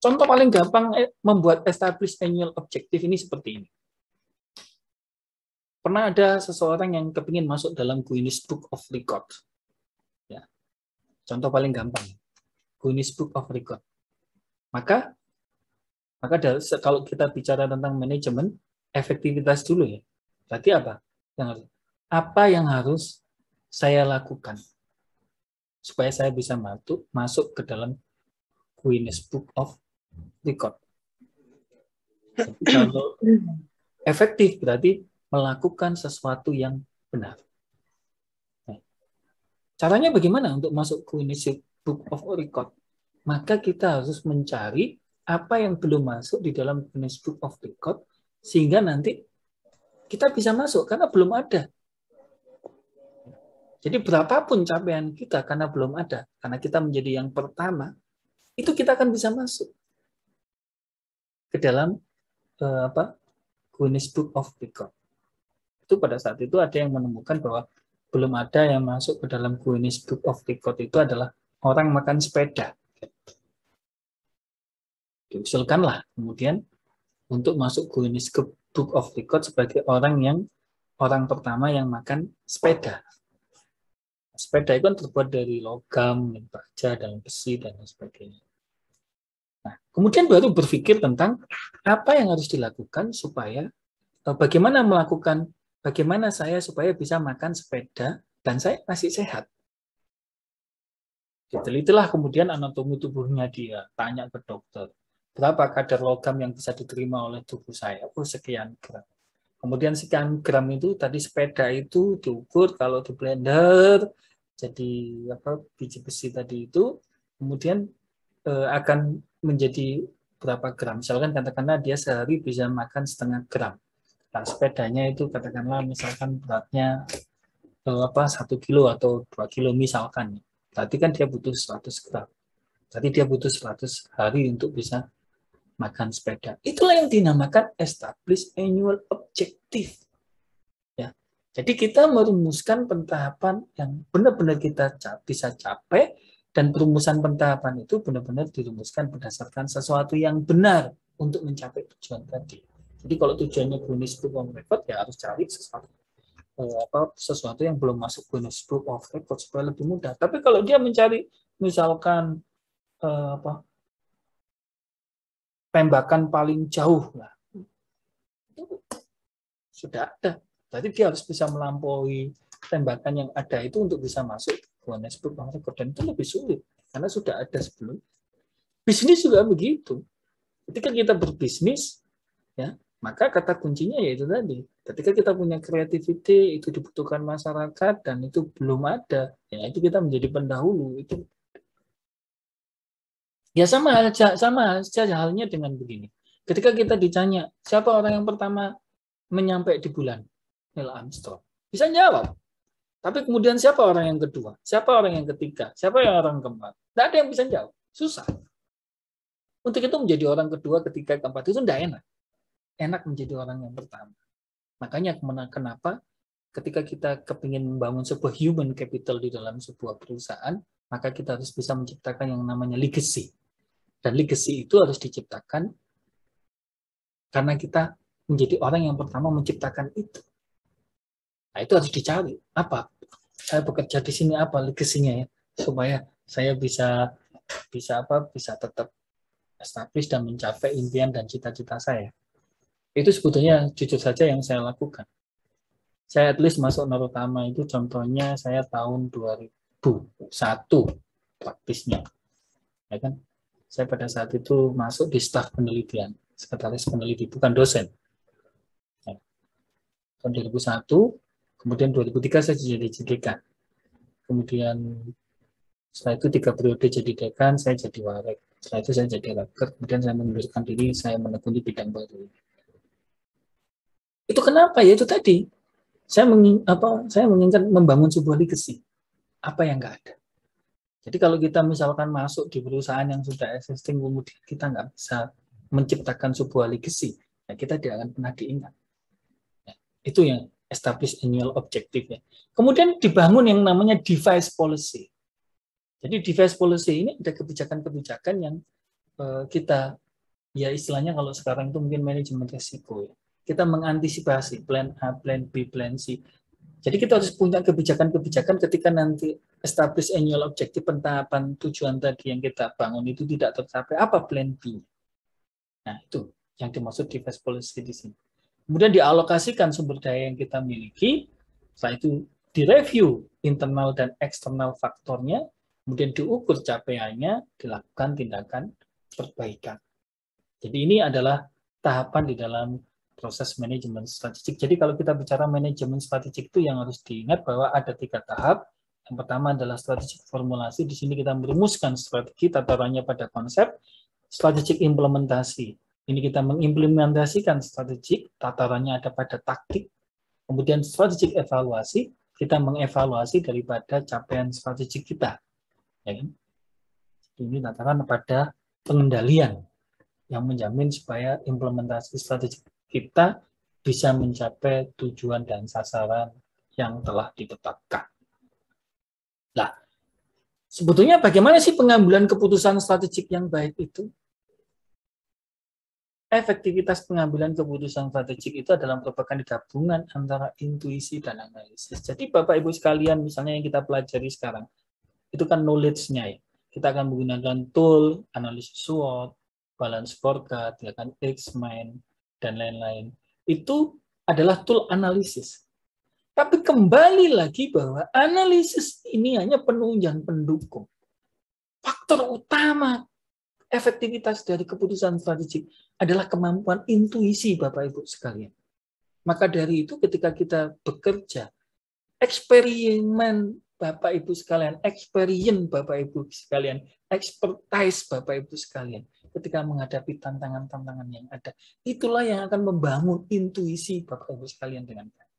Contoh paling gampang membuat establish annual objective ini seperti ini. Pernah ada seseorang yang kepingin masuk dalam Guinness Book of Record. Ya. Contoh paling gampang, Guinness Book of Record. Maka kalau kita bicara tentang manajemen, efektivitas dulu ya. Berarti apa yang harus saya lakukan supaya saya bisa masuk ke dalam Guinness Book of Record. Jadi kalau efektif berarti melakukan sesuatu yang benar. Nah, caranya bagaimana untuk masuk ke Guinness Book of Record? Maka kita harus mencari apa yang belum masuk di dalam Guinness Book of Record sehingga nanti kita bisa masuk karena belum ada. Jadi berapapun capaian kita karena belum ada, karena kita menjadi yang pertama, itu kita akan bisa masuk ke dalam Guinness Book of Record. Itu pada saat itu ada yang menemukan bahwa belum ada yang masuk ke dalam Guinness Book of Record itu adalah orang makan sepeda. diusulkanlah kemudian untuk masuk Guinness Book of Record sebagai orang pertama yang makan sepeda. Sepeda itu kan terbuat dari logam, baja, dan besi, dan sebagainya. Nah, kemudian baru berpikir tentang apa yang harus dilakukan supaya, bagaimana saya supaya bisa makan sepeda dan saya masih sehat. Ditelitilah kemudian anatomi tubuhnya dia, tanya ke dokter, berapa kadar logam yang bisa diterima oleh tubuh saya? Oh, sekian gram. Kemudian sekian gram itu tadi sepeda itu diukur kalau di blender jadi biji besi tadi itu kemudian akan menjadi berapa gram. Misalkan katakanlah dia sehari bisa makan 0,5 gram. Nah, sepedanya itu katakanlah misalkan beratnya 1 kilo atau 2 kilo misalkan. Berarti kan dia butuh 100 gram. Jadi dia butuh 100 hari untuk bisa makan sepeda. Itulah yang dinamakan established annual objective. Ya. Jadi kita merumuskan pentahapan yang benar-benar kita bisa capai, dan perumusan pentahapan itu benar-benar dirumuskan berdasarkan sesuatu yang benar untuk mencapai tujuan tadi. Jadi kalau tujuannya Guinness Book of Record, ya harus cari sesuatu yang belum masuk Guinness Book of Record supaya lebih mudah. Tapi kalau dia mencari misalkan tembakan paling jauh, nah, itu sudah ada. Jadi dia harus bisa melampaui tembakan yang ada itu untuk bisa masuk Guinness Book of Record, dan itu lebih sulit karena sudah ada sebelum. Bisnis juga begitu. Ketika kita berbisnis, ya, maka kata kuncinya yaitu tadi. Ketika kita punya kreativiti, itu dibutuhkan masyarakat dan itu belum ada, ya itu kita menjadi pendahulu. Itu ya sama saja halnya dengan begini. Ketika kita ditanya, siapa orang yang pertama menyampai di bulan? Neil Armstrong. Bisa jawab. Tapi kemudian siapa orang yang kedua? Siapa orang yang ketiga? Siapa yang orang keempat? Tidak ada yang bisa jawab. Susah. Untuk itu menjadi orang kedua, ketiga, keempat itu tidak enak. Enak menjadi orang yang pertama. Makanya kenapa ketika kita kepingin membangun sebuah human capital di dalam sebuah perusahaan, maka kita harus bisa menciptakan yang namanya legacy. Dan legacy itu harus diciptakan karena kita menjadi orang yang pertama menciptakan itu. Nah, itu harus dicari. Apa? Saya bekerja di sini apa legasinya ya? Supaya saya bisa tetap establish dan mencapai impian dan cita-cita saya. Itu sebetulnya jujur saja yang saya lakukan. Saya at least masuk Narutama itu contohnya saya tahun 2001 praktisnya. Ya kan? Saya pada saat itu masuk di staf penelitian, sekretaris peneliti, bukan dosen. Ya. Tahun 2001, kemudian 2003 saya jadi dekan. Kemudian setelah itu 3 periode jadi dekan, saya jadi warek. Setelah itu saya jadi rektor, kemudian saya mengundurkan diri, saya menekuni bidang baru. Itu kenapa? Ya itu tadi. Saya menginginkan membangun sebuah legacy. Apa yang nggak ada? Jadi kalau kita misalkan masuk di perusahaan yang sudah existing, kemudian kita nggak bisa menciptakan sebuah legacy, ya kita tidak akan pernah diingat. Ya, itu yang establish annual objective. Ya. Kemudian dibangun yang namanya device policy. Jadi device policy ini ada kebijakan-kebijakan yang kita, ya istilahnya kalau sekarang itu mungkin manajemen risiko. Ya. Kita mengantisipasi plan A, plan B, plan C. Jadi kita harus punya kebijakan-kebijakan ketika nanti establish annual objective, pentahapan tujuan tadi yang kita bangun itu tidak tercapai, apa plan B? Nah, itu yang dimaksud device policy di sini. Kemudian dialokasikan sumber daya yang kita miliki, setelah itu direview internal dan eksternal faktornya, kemudian diukur capaiannya, dilakukan tindakan perbaikan. Jadi ini adalah tahapan di dalam proses manajemen strategik. Jadi kalau kita bicara manajemen strategik itu yang harus diingat bahwa ada 3 tahap. Yang pertama adalah strategik formulasi. Di sini kita merumuskan strategi, tatarannya pada konsep. Strategik implementasi. Ini kita mengimplementasikan strategik, tatarannya ada pada taktik. Kemudian strategik evaluasi, kita mengevaluasi daripada capaian strategik kita. Ya kan? Ini tataran pada pengendalian yang menjamin supaya implementasi strategi kita bisa mencapai tujuan dan sasaran yang telah ditetapkan. Nah, sebetulnya bagaimana sih pengambilan keputusan strategik yang baik itu? efektivitas pengambilan keputusan strategik itu adalah merupakan gabungan antara intuisi dan analisis. Jadi Bapak Ibu sekalian, misalnya yang kita pelajari sekarang, itu kan knowledge-nya ya. Kita akan menggunakan tool, analisis SWOT, balance scorecard, ya kan, X-Mind, dan lain-lain. Itu adalah tool analisis. Tapi kembali lagi bahwa analisis ini hanya penunjang pendukung. Faktor utama efektivitas dari keputusan strategik adalah kemampuan intuisi Bapak Ibu sekalian. Maka dari itu ketika kita bekerja, eksperimen Bapak Ibu sekalian, experience Bapak Ibu sekalian, expertise Bapak Ibu sekalian, ketika menghadapi tantangan-tantangan yang ada, itulah yang akan membangun intuisi Bapak Ibu sekalian dengan baik.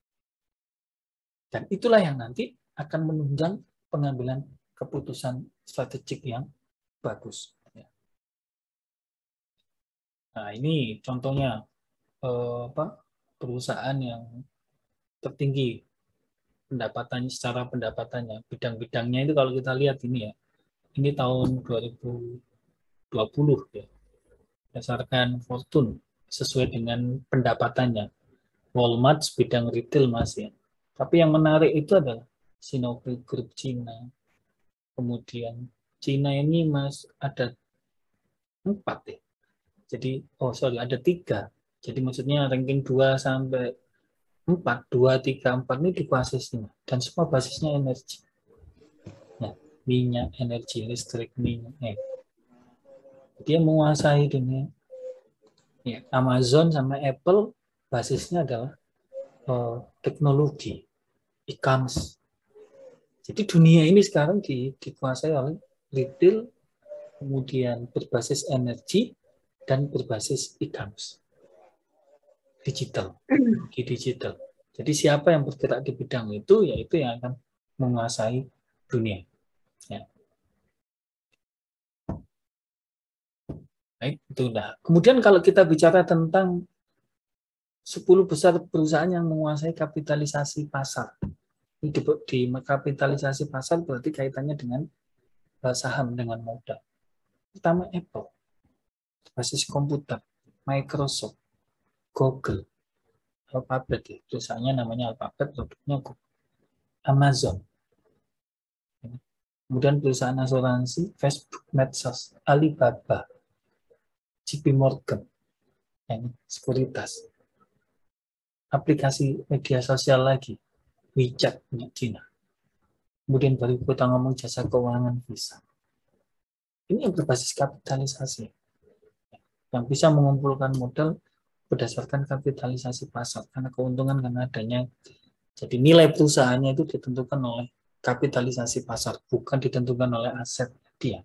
Dan itulah yang nanti akan menunjang pengambilan keputusan strategik yang bagus. Nah, ini contohnya perusahaan yang tertinggi pendapatannya, secara pendapatannya, bidang-bidangnya itu kalau kita lihat ini ya, ini tahun 2020 ya, berdasarkan Fortune sesuai dengan pendapatannya. Walmart bidang retail masih. Tapi yang menarik itu adalah Sinopec Group Cina. Kemudian Cina ini ada 4 ya. Jadi, ada 3. Jadi maksudnya ranking 2 sampai 4, 2, 3, 4 ini dikuasai Cina. Dan semua basisnya energi. Nah, minyak, energi, listrik, minyak. Dia menguasai dunia. Ya, Amazon sama Apple basisnya adalah teknologi, e-commerce. Jadi dunia ini sekarang dikuasai oleh retail, kemudian berbasis energi, dan berbasis e-commerce. Digital. Jadi siapa yang bergerak di bidang itu, yaitu yang akan menguasai dunia. Ya. Baik, itu dah. Kemudian kalau kita bicara tentang 10 besar perusahaan yang menguasai kapitalisasi pasar. Di kapitalisasi pasar berarti kaitannya dengan saham, dengan modal. Pertama Apple, basis komputer, Microsoft, Google, Alphabet, perusahaannya namanya Alphabet, produknya Google, Amazon. Kemudian perusahaan asuransi, Facebook, Medsos, Alibaba, JP Morgan, sekuritas. Aplikasi media sosial lagi, WeChat punya Cina. Kemudian baru kita ngomong jasa keuangan Visa. Ini yang berbasis kapitalisasi. Yang bisa mengumpulkan modal berdasarkan kapitalisasi pasar. Karena keuntungan karena adanya. Jadi nilai perusahaannya itu ditentukan oleh kapitalisasi pasar, bukan ditentukan oleh aset dia.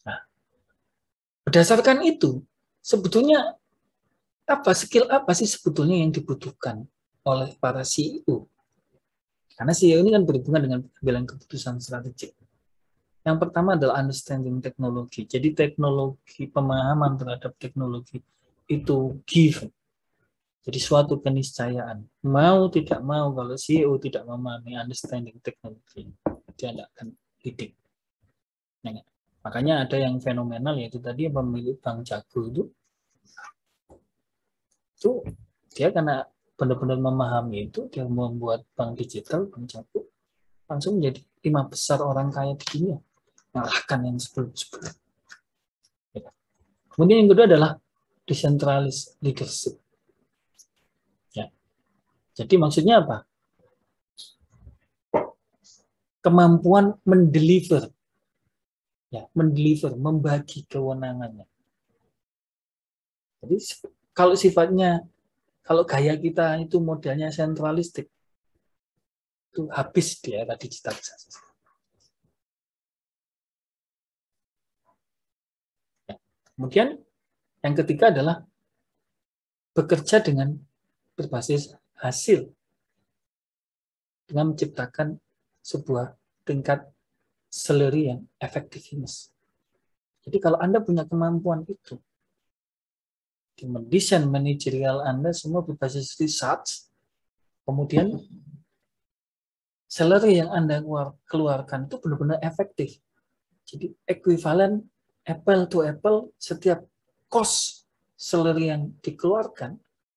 Nah, berdasarkan itu, sebetulnya skill apa sih sebetulnya yang dibutuhkan oleh para CEO? Karena CEO ini kan berhubungan dengan pengambilan keputusan strategik. Yang pertama adalah understanding teknologi. Jadi teknologi, pemahaman terhadap teknologi itu given. Jadi suatu keniscayaan. Mau tidak mau, kalau CEO tidak memahami understanding teknologi, dia tidak akan leading. Nah, makanya ada yang fenomenal, yaitu tadi pemilik Bank Jago itu dia karena benar-benar memahami itu, dia membuat bank digital, Bank Jago, langsung menjadi 5 besar orang kaya di dunia, mengalahkan yang sebelum-sebelum. Kemudian yang kedua adalah decentralized leadership. Ya. Jadi maksudnya apa? Kemampuan mendeliver, membagi kewenangannya. Jadi kalau gaya kita itu modelnya sentralistik, itu habis di era digitalisasi. Ya. Kemudian yang ketiga adalah bekerja dengan berbasis hasil, dengan menciptakan sebuah tingkat salary yang effectiveness. Jadi kalau Anda punya kemampuan itu, di mendesain manajerial Anda semua berbasis research, kemudian salary yang Anda keluarkan itu benar-benar efektif. Jadi ekuivalen apple to apple, setiap cost salary yang dikeluarkan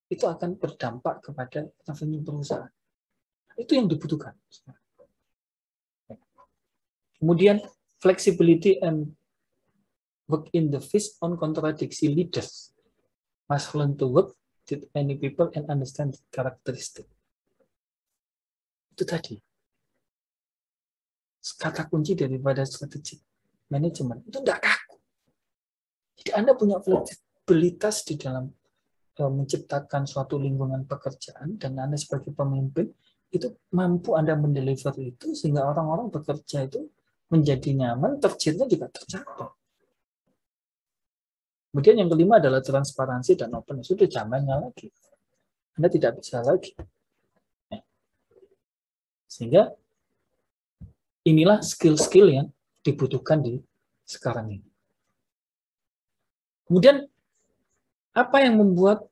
itu akan berdampak kepada revenue perusahaan. Itu yang dibutuhkan. Kemudian flexibility and work in the face on contradiction. Leaders must learn to work with many people and understand the characteristic. Itu tadi kata kunci daripada strategic management, itu tidak kaku. Jadi Anda punya fleksibilitas di dalam menciptakan suatu lingkungan pekerjaan, dan Anda sebagai pemimpin itu mampu Anda mendeliver itu sehingga orang-orang bekerja itu menjadi nyaman, targetnya juga tercapai. Kemudian yang kelima adalah transparansi dan openness. Sudah zamannya lagi. Anda tidak bisa lagi. Sehingga inilah skill-skill yang dibutuhkan di sekarang ini. Kemudian apa yang membuat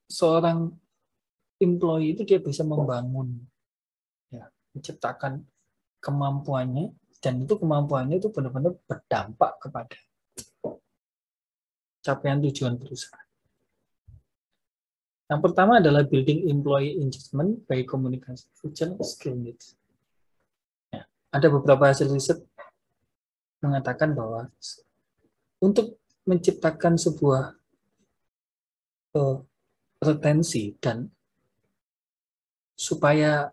seorang employee itu dia bisa membangun, ya, menciptakan kemampuannya, dan itu kemampuannya itu benar-benar berdampak kepada capaian tujuan perusahaan. Yang pertama adalah building employee engagement by communication future skill needs. Ya, ada beberapa hasil riset mengatakan bahwa untuk menciptakan sebuah retensi dan supaya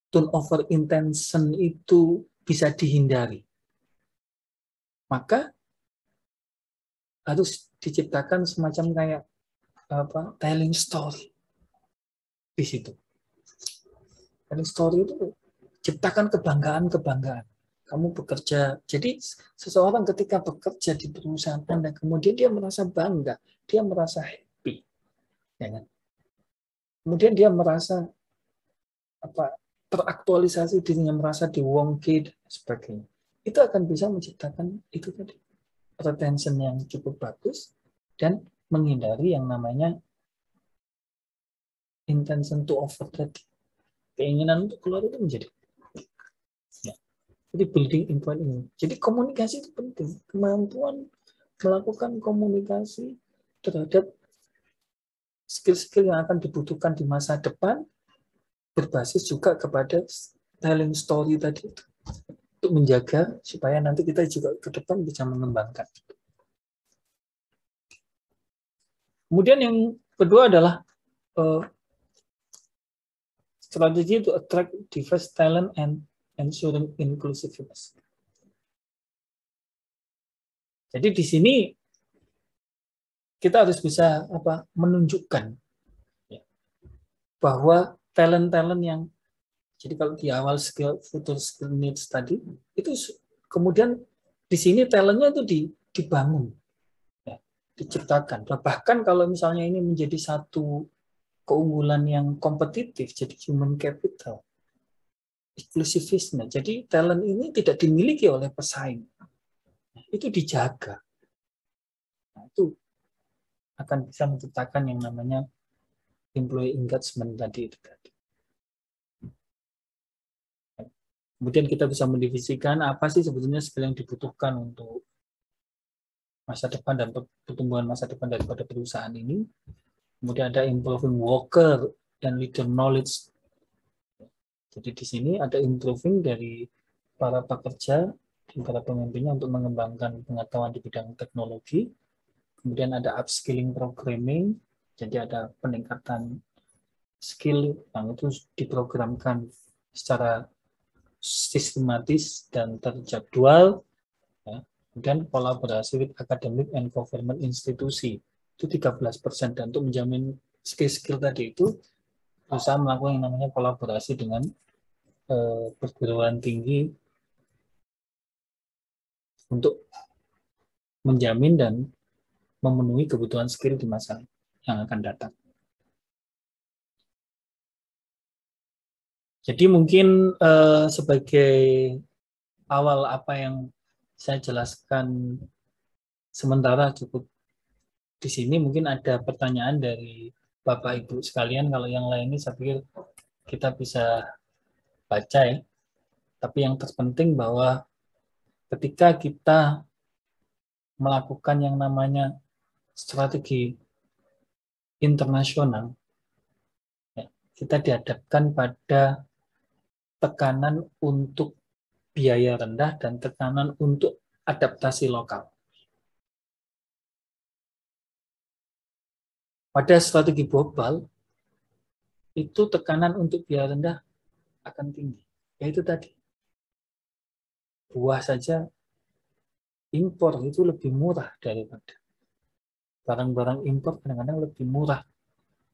turnover intention itu bisa dihindari, maka harus diciptakan semacam kayak telling story di situ. Telling story itu ciptakan kebanggaan. Kamu bekerja, jadi seseorang ketika bekerja di perusahaan Anda, kemudian dia merasa bangga, dia merasa happy, ya kan? Kemudian dia merasa teraktualisasi dirinya, merasa diwongke dan sebagainya. Itu akan bisa menciptakan itu tadi, retention yang cukup bagus dan menghindari yang namanya intention to over tadi. Keinginan untuk keluar itu menjadi. Ya. Jadi building employee ini. Jadi komunikasi itu penting. Kemampuan melakukan komunikasi terhadap skill-skill yang akan dibutuhkan di masa depan berbasis juga kepada telling story tadi itu. Untuk menjaga supaya nanti kita juga ke depan bisa mengembangkan. Kemudian yang kedua adalah strategi to attract diverse talent and ensuring inclusiveness. Jadi di sini kita harus bisa menunjukkan ya, bahwa talent-talent yang, jadi kalau di awal future skill needs tadi itu kemudian di sini talentnya itu dibangun, ya, diciptakan. Bahkan kalau misalnya ini menjadi satu keunggulan yang kompetitif, jadi human capital, inclusiveness. Jadi talent ini tidak dimiliki oleh pesaing, itu dijaga. Nah, itu akan bisa menciptakan yang namanya employee engagement tadi itu. Kemudian kita bisa mendivisikan apa sih sebetulnya skill yang dibutuhkan untuk masa depan dan pertumbuhan masa depan daripada perusahaan ini. Kemudian ada improving worker dan leader knowledge. Jadi di sini ada improving dari para pekerja dan para pemimpinnya untuk mengembangkan pengetahuan di bidang teknologi. Kemudian ada upskilling programming, jadi ada peningkatan skill yang itu diprogramkan secara sistematis dan terjadwal. Ya. Kemudian kolaborasi with academic and government institusi itu 13%, dan untuk menjamin skill tadi itu berusaha melakukan yang namanya kolaborasi dengan perguruan tinggi untuk menjamin dan memenuhi kebutuhan skill di masa yang akan datang. Jadi mungkin sebagai awal apa yang saya jelaskan sementara cukup di sini. Mungkin ada pertanyaan dari Bapak Ibu sekalian. Kalau yang lain ini saya pikir kita bisa baca ya. Tapi yang terpenting bahwa ketika kita melakukan yang namanya strategi internasional, ya, kita dihadapkan pada tekanan untuk biaya rendah dan tekanan untuk adaptasi lokal. Pada strategi global, itu tekanan untuk biaya rendah akan tinggi. Yaitu tadi, buah saja impor itu lebih murah daripada barang-barang impor, kadang-kadang lebih murah.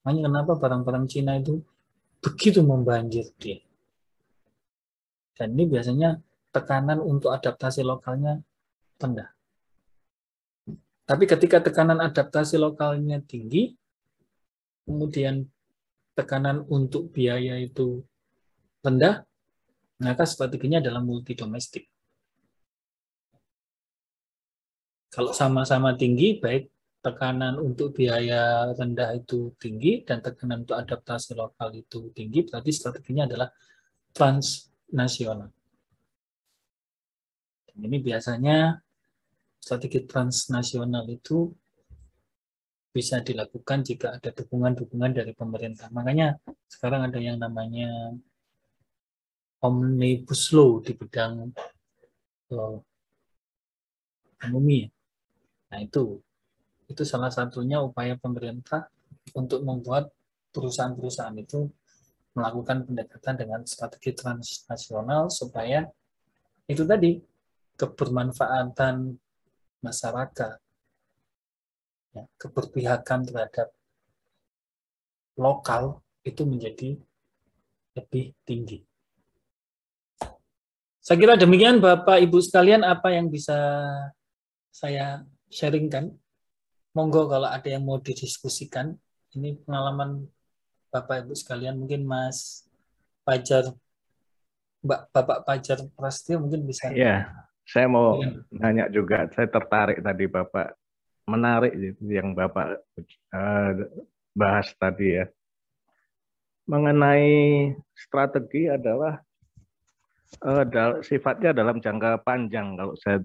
Makanya kenapa barang-barang Cina itu begitu membanjir dia. Dan ini biasanya tekanan untuk adaptasi lokalnya rendah. Tapi ketika tekanan adaptasi lokalnya tinggi, kemudian tekanan untuk biaya itu rendah, maka strateginya adalah multi domestik. Kalau sama-sama tinggi, baik tekanan untuk biaya rendah itu tinggi dan tekanan untuk adaptasi lokal itu tinggi, berarti strateginya adalah transnasional. Dan ini biasanya strategi transnasional itu bisa dilakukan jika ada dukungan-dukungan dari pemerintah. Makanya sekarang ada yang namanya Omnibus Law di bidang ekonomi. Nah, itu salah satunya upaya pemerintah untuk membuat perusahaan-perusahaan itu melakukan pendekatan dengan strategi transnasional supaya itu tadi kebermanfaatan masyarakat, ya, keberpihakan terhadap lokal itu menjadi lebih tinggi. Saya kira demikian Bapak Ibu sekalian apa yang bisa saya sharingkan. Monggo kalau ada yang mau didiskusikan. Ini pengalaman Bapak Ibu sekalian, mungkin Mas Fajar, Bapak Fajar Prasetyo mungkin bisa. Ya, saya mau nanya juga. Saya tertarik tadi Bapak, menarik yang Bapak bahas tadi ya. Mengenai strategi adalah sifatnya dalam jangka panjang kalau saya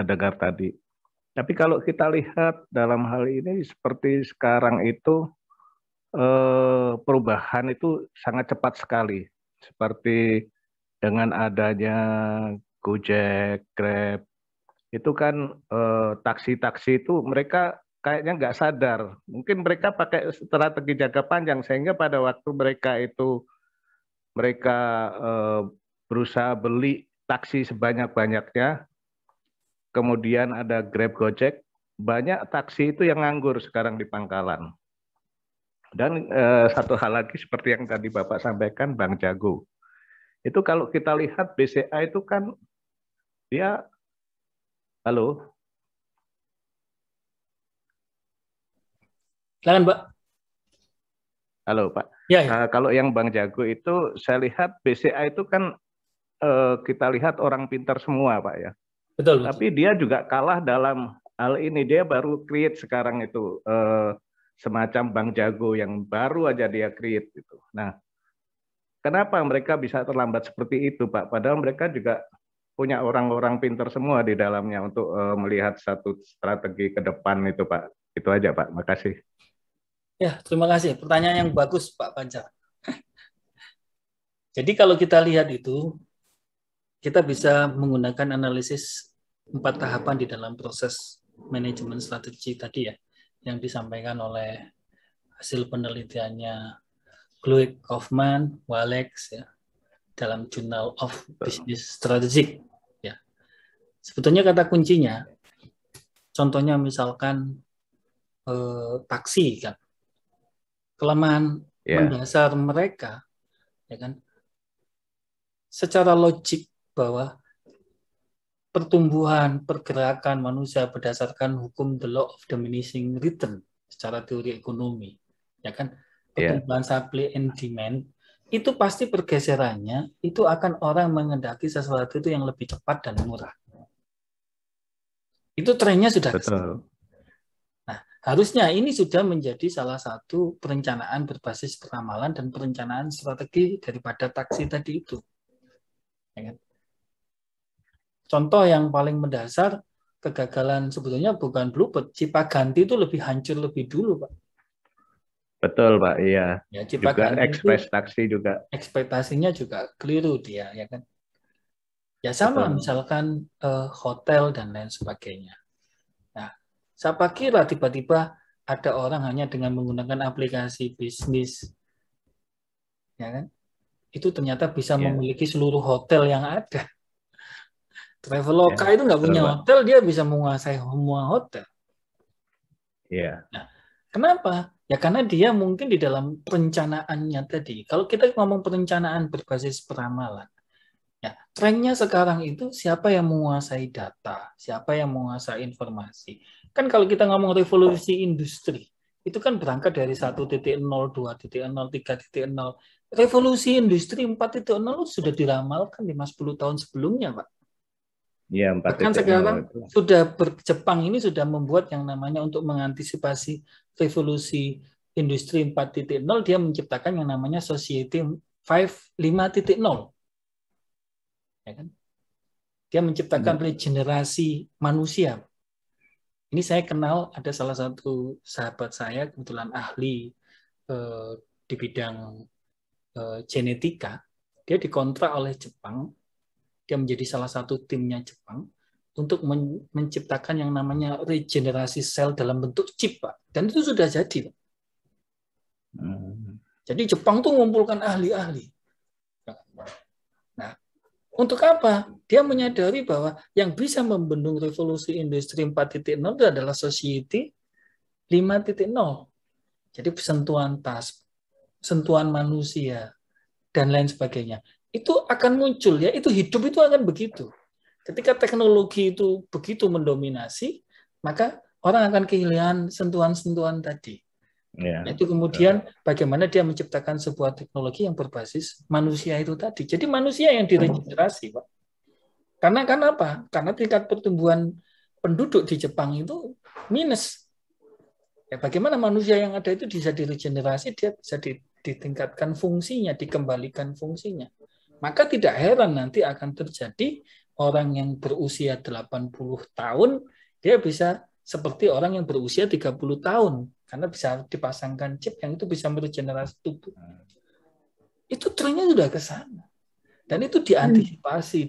dengar tadi. Tapi kalau kita lihat dalam hal ini seperti sekarang itu perubahan itu sangat cepat sekali. Seperti dengan adanya Gojek, Grab, itu kan taksi-taksi itu mereka kayaknya nggak sadar. Mungkin mereka pakai strategi jangka panjang sehingga pada waktu mereka berusaha beli taksi sebanyak-banyaknya, kemudian ada Grab, Gojek, banyak taksi itu yang nganggur sekarang di pangkalan. Dan satu hal lagi seperti yang tadi Bapak sampaikan, Bang Jago. Itu kalau kita lihat BCA itu kan dia, halo? Silakan, Pak. Halo, Pak. Ya, ya. Kalau yang Bang Jago itu saya lihat BCA itu kan kita lihat orang pintar semua, Pak ya. Betul. Tapi dia juga kalah dalam hal ini. Dia baru create sekarang itu semacam Bang Jago yang baru aja dia create itu. Nah, kenapa mereka bisa terlambat seperti itu, Pak? Padahal mereka juga punya orang-orang pintar semua di dalamnya untuk melihat satu strategi ke depan itu, Pak. Itu aja, Pak. Makasih. Ya, terima kasih. Pertanyaan yang bagus, Pak Panca. Jadi kalau kita lihat itu, kita bisa menggunakan analisis 4 tahapan di dalam proses manajemen strategi tadi ya, yang disampaikan oleh hasil penelitiannya Chloe Kaufman, Walex ya, dalam Journal of Business Strategy. Ya. Sebetulnya kata kuncinya, contohnya misalkan taksi kan, kelemahan mendasar mereka, ya kan, secara logik bahwa pertumbuhan pergerakan manusia berdasarkan hukum the law of diminishing return secara teori ekonomi, ya kan, pertumbuhan supply and demand itu pasti pergeserannya itu akan orang mengendaki sesuatu itu yang lebih cepat dan murah. Itu trennya sudah betul. Nah, harusnya ini sudah menjadi salah satu perencanaan berbasis peramalan dan perencanaan strategi daripada taksi tadi itu. Ya kan? Contoh yang paling mendasar, kegagalan sebetulnya bukan Bluebird, Cipaganti itu lebih hancur lebih dulu, Pak. Betul, Pak. Iya. Ya, Juga Cipaganti itu ekspektasi juga. ekspektasinya juga keliru dia, ya kan? Ya sama, Betul. misalkan hotel dan lain sebagainya. Nah, siapa kira tiba-tiba ada orang hanya dengan menggunakan aplikasi bisnis, ya kan? Itu ternyata bisa Ya. memiliki seluruh hotel yang ada. Ya, Traveloka itu nggak betul, punya Pak. hotel, dia bisa menguasai semua hotel. Iya. Nah, kenapa? Ya karena dia mungkin di dalam perencanaannya tadi. Kalau kita ngomong perencanaan berbasis peramalan, ya trennya sekarang itu siapa yang menguasai data, siapa yang menguasai informasi. Kan kalau kita ngomong revolusi industri, itu kan berangkat dari 1.0, 2.0, 3.0. Revolusi industri 4.0 sudah diramalkan 5-10 tahun sebelumnya, Pak. Iya, Bahkan 4.0 sekarang itu. Jepang ini sudah membuat yang namanya untuk mengantisipasi revolusi industri 4.0, dia menciptakan yang namanya Society 5.0. Ya kan? Dia menciptakan regenerasi manusia. Ini saya kenal ada salah satu sahabat saya kebetulan ahli di bidang genetika. Dia dikontrak oleh Jepang. Dia menjadi salah satu timnya Jepang untuk menciptakan yang namanya regenerasi sel dalam bentuk chip, Pak. Dan itu sudah jadi, Pak. Jadi Jepang tuh mengumpulkan ahli-ahli. Nah, untuk apa? Dia menyadari bahwa yang bisa membendung revolusi industri 4.0 itu adalah society 5.0. Jadi sentuhan tas, sentuhan manusia, dan lain sebagainya. Itu akan muncul, ya. Itu hidup itu akan begitu. Ketika teknologi itu begitu mendominasi, maka orang akan kehilangan sentuhan-sentuhan tadi. Ya, itu kemudian bagaimana dia menciptakan sebuah teknologi yang berbasis manusia itu tadi. Jadi manusia yang diregenerasi, Pak. Karena apa? Karena tingkat pertumbuhan penduduk di Jepang itu minus. Ya, bagaimana manusia yang ada itu bisa diregenerasi, dia bisa ditingkatkan fungsinya, dikembalikan fungsinya. Maka tidak heran nanti akan terjadi orang yang berusia 80 tahun, dia bisa seperti orang yang berusia 30 tahun. Karena bisa dipasangkan chip yang itu bisa meregenerasi tubuh. Itu trennya sudah ke sana. Dan itu diantisipasi.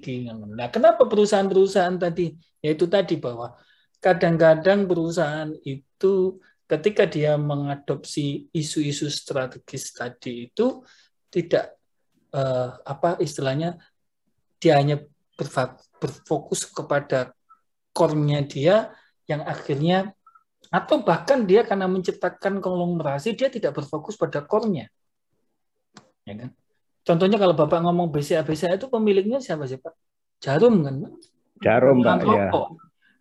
Nah, kenapa perusahaan-perusahaan tadi? Yaitu tadi bahwa kadang-kadang perusahaan itu ketika dia mengadopsi isu-isu strategis tadi itu tidak apa istilahnya, dia hanya berfokus kepada core-nya dia yang akhirnya, atau bahkan dia karena menciptakan konglomerasi dia tidak berfokus pada core-nya. Ya kan? Contohnya kalau Bapak ngomong BCA itu pemiliknya siapa sih, Pak? Jarum kan, Pak? Jarum, Pak, ya.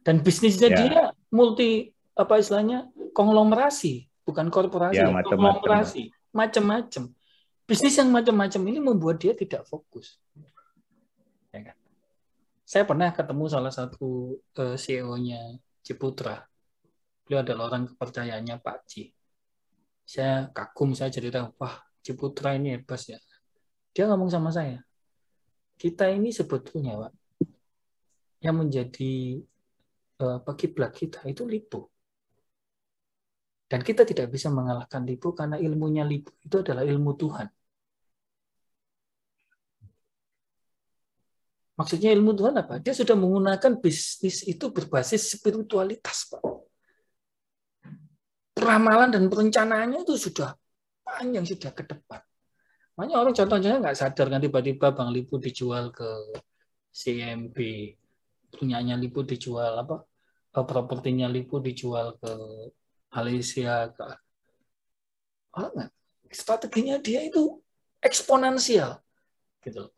Dan bisnisnya ya. dia multi apa istilahnya konglomerasi, bukan korporasi, ya, konglomerasi, macam-macam. Bisnis yang macam-macam ini membuat dia tidak fokus. Ya kan? Saya pernah ketemu salah satu CEO-nya Ciputra. Beliau adalah orang kepercayaannya Pak Ci. Saya kagum, saya cerita, wah Ciputra ini hebat ya. Dia ngomong sama saya, kita ini sebetulnya, Pak, yang menjadi kiblat kita itu Lipo. Dan kita tidak bisa mengalahkan Lipo karena ilmunya Lipo itu adalah ilmu Tuhan. Maksudnya ilmu Tuhan apa? Dia sudah menggunakan bisnis itu berbasis spiritualitas, Pak. Peramalan dan perencanaannya itu sudah panjang, sudah ke depan. Makanya orang contohnya nggak sadar kan tiba-tiba Bang Lipo dijual ke CMB, punyanya Lipo dijual apa? Propertinya Lipo dijual ke Malaysia, ke strateginya dia itu eksponensial, gitu.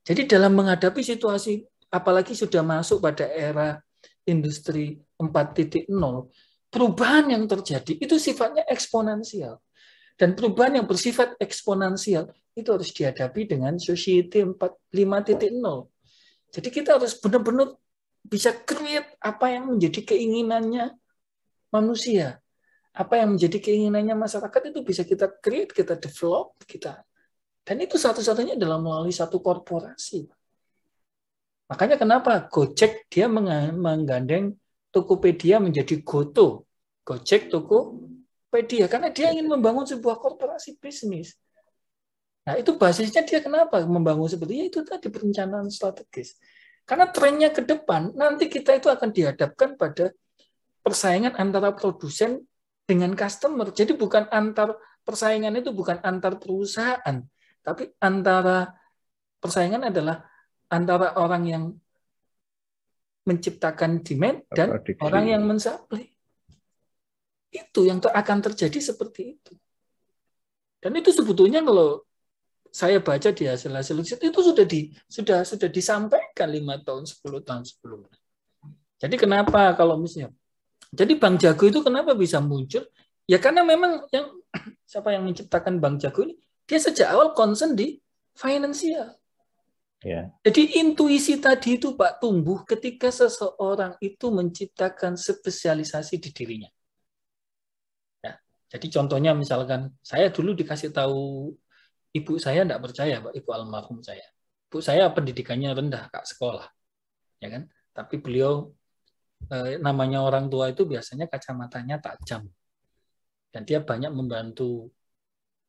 Jadi dalam menghadapi situasi, apalagi sudah masuk pada era industri 4.0, perubahan yang terjadi itu sifatnya eksponensial. Dan perubahan yang bersifat eksponensial itu harus dihadapi dengan society 5.0. Jadi kita harus benar-benar bisa create apa yang menjadi keinginannya manusia. Apa yang menjadi keinginannya masyarakat itu bisa kita create, kita develop, kita. Dan itu satu-satunya adalah melalui satu korporasi. Makanya kenapa Gojek dia menggandeng Tokopedia menjadi Goto. Gojek, Tokopedia. Karena dia ingin membangun sebuah korporasi bisnis. Nah, itu basisnya dia kenapa membangun seperti itu tadi perencanaan strategis. Karena trennya ke depan, nanti kita itu akan dihadapkan pada persaingan antara produsen dengan customer. Jadi persaingan itu bukan antar perusahaan, tapi persaingan adalah antara orang yang menciptakan demand dan Produksi. orang yang mensupply. Itu yang akan terjadi seperti itu. Dan itu sebetulnya kalau saya baca di hasil-hasil riset itu sudah disampaikan 5 tahun, 10 tahun sebelumnya. Jadi kenapa kalau misalnya, jadi Bank Jago itu kenapa bisa muncul? Ya karena memang siapa yang menciptakan Bank Jago ini, dia sejak awal concern di finansial. Ya. Jadi intuisi tadi itu Pak tumbuh ketika seseorang itu menciptakan spesialisasi di dirinya. Ya, jadi contohnya misalkan saya dulu dikasih tahu ibu saya tidak percaya, Pak, ibu almarhum saya. Ibu saya pendidikannya rendah, Kak, sekolah. Ya kan? Tapi beliau namanya orang tua itu biasanya kacamatanya tajam. Dan dia banyak membantu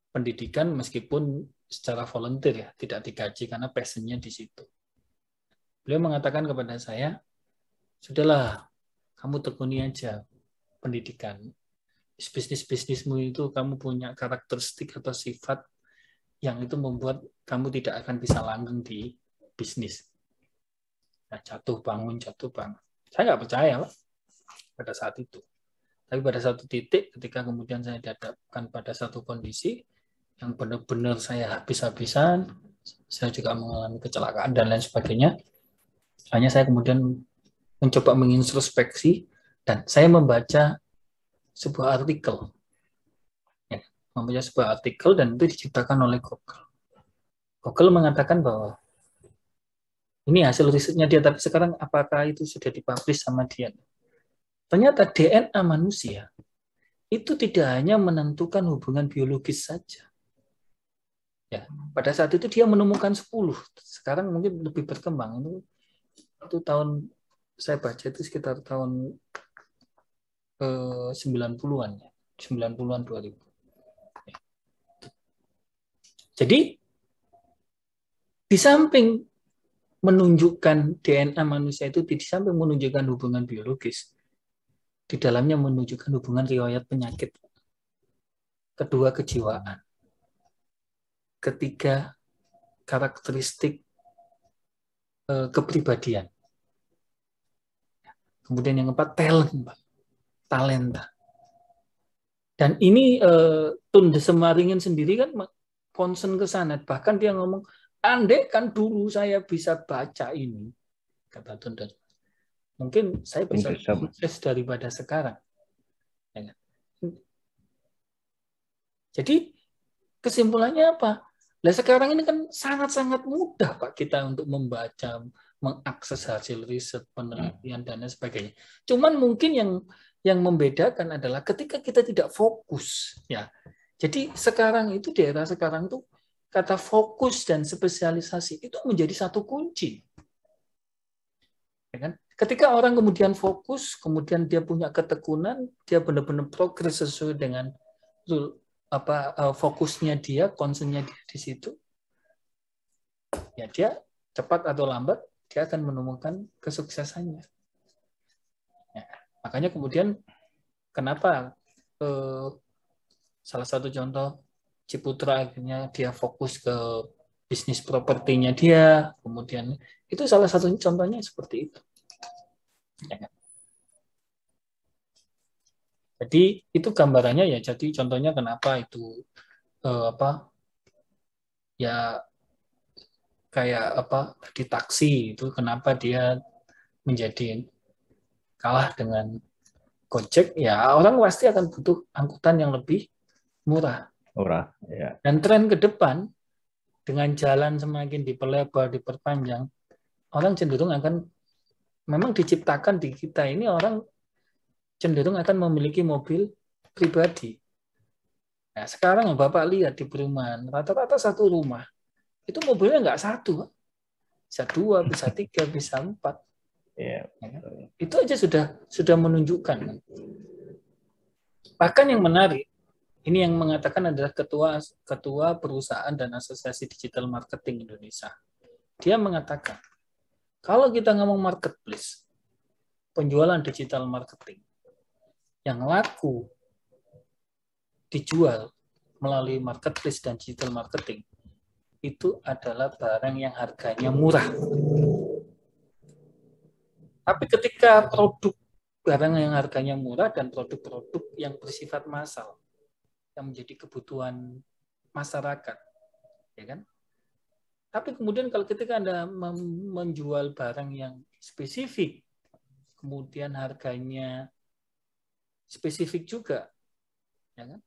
pendidikan meskipun secara volunteer ya, tidak digaji karena passionnya di situ. Beliau mengatakan kepada saya, sudahlah, kamu tekuni aja pendidikan. Bisnis-bisnismu itu kamu punya karakteristik atau sifat yang itu membuat kamu tidak akan bisa langgeng di bisnis. Nah, jatuh bangun. Saya nggak percaya, Pak, pada saat itu. Tapi pada satu titik, ketika kemudian saya dihadapkan pada satu kondisi yang benar-benar saya habis-habisan, saya juga mengalami kecelakaan dan lain sebagainya, hanya saya kemudian mencoba mengintrospeksi dan saya membaca sebuah artikel. Membaca sebuah artikel dan itu diciptakan oleh Google. Google mengatakan bahwa ini hasil risetnya dia, tapi sekarang apakah itu sudah dipublish sama dia? Ternyata DNA manusia itu tidak hanya menentukan hubungan biologis saja. Ya, pada saat itu dia menemukan 10. Sekarang mungkin lebih berkembang. Itu tahun saya baca itu sekitar tahun 90-an ya. 90-an 2000. Jadi di samping menunjukkan DNA manusia itu, di samping menunjukkan hubungan biologis, di dalamnya menunjukkan hubungan riwayat penyakit. Kedua, kejiwaan. Ketiga, karakteristik kepribadian. Kemudian yang keempat, talenta. Dan ini Tun Desemaringin sendiri kan concern ke sana. Bahkan dia ngomong, andai kan dulu saya bisa baca ini, kata Tun Desemaringin, mungkin saya bisa sukses daripada sekarang. Ya. Jadi kesimpulannya apa? Nah, sekarang ini kan sangat-sangat mudah, Pak, kita untuk membaca, mengakses hasil riset, penelitian, dan lain sebagainya. Cuman mungkin yang membedakan adalah ketika kita tidak fokus. Ya. Jadi sekarang itu, di era sekarang itu, kata fokus dan spesialisasi itu menjadi satu kunci. Ya kan? Ketika orang kemudian fokus, kemudian dia punya ketekunan, dia benar-benar progres sesuai dengan fokusnya dia, concernnya dia di situ, ya dia cepat atau lambat dia akan menemukan kesuksesannya. Ya, makanya kemudian kenapa salah satu contoh Ciputra akhirnya dia fokus ke bisnis propertinya dia, kemudian itu salah satu contohnya seperti itu. Ya, kan? Jadi itu gambarannya ya. Jadi contohnya kenapa itu ya kayak di taksi itu kenapa dia menjadi kalah dengan Gojek, ya orang pasti akan butuh angkutan yang lebih murah. Ya. Dan tren ke depan dengan jalan semakin diperlebar, diperpanjang, orang cenderung akan memang diciptakan di kita ini orang cenderung akan memiliki mobil pribadi. Nah, sekarang yang Bapak lihat di perumahan, rata-rata satu rumah, itu mobilnya nggak satu. bisa 2, bisa 3, bisa 4. Ya. Itu aja sudah menunjukkan. Bahkan yang menarik, ini yang mengatakan adalah ketua perusahaan dan asosiasi digital marketing Indonesia. Dia mengatakan, kalau kita ngomong marketplace, penjualan digital marketing, yang laku dijual melalui marketplace dan digital marketing, itu adalah barang yang harganya murah. Tapi ketika produk barang yang harganya murah dan produk-produk yang bersifat massal, yang menjadi kebutuhan masyarakat, ya kan? Tapi kemudian kalau ketika Anda menjual barang yang spesifik, kemudian harganya spesifik juga, ya kan?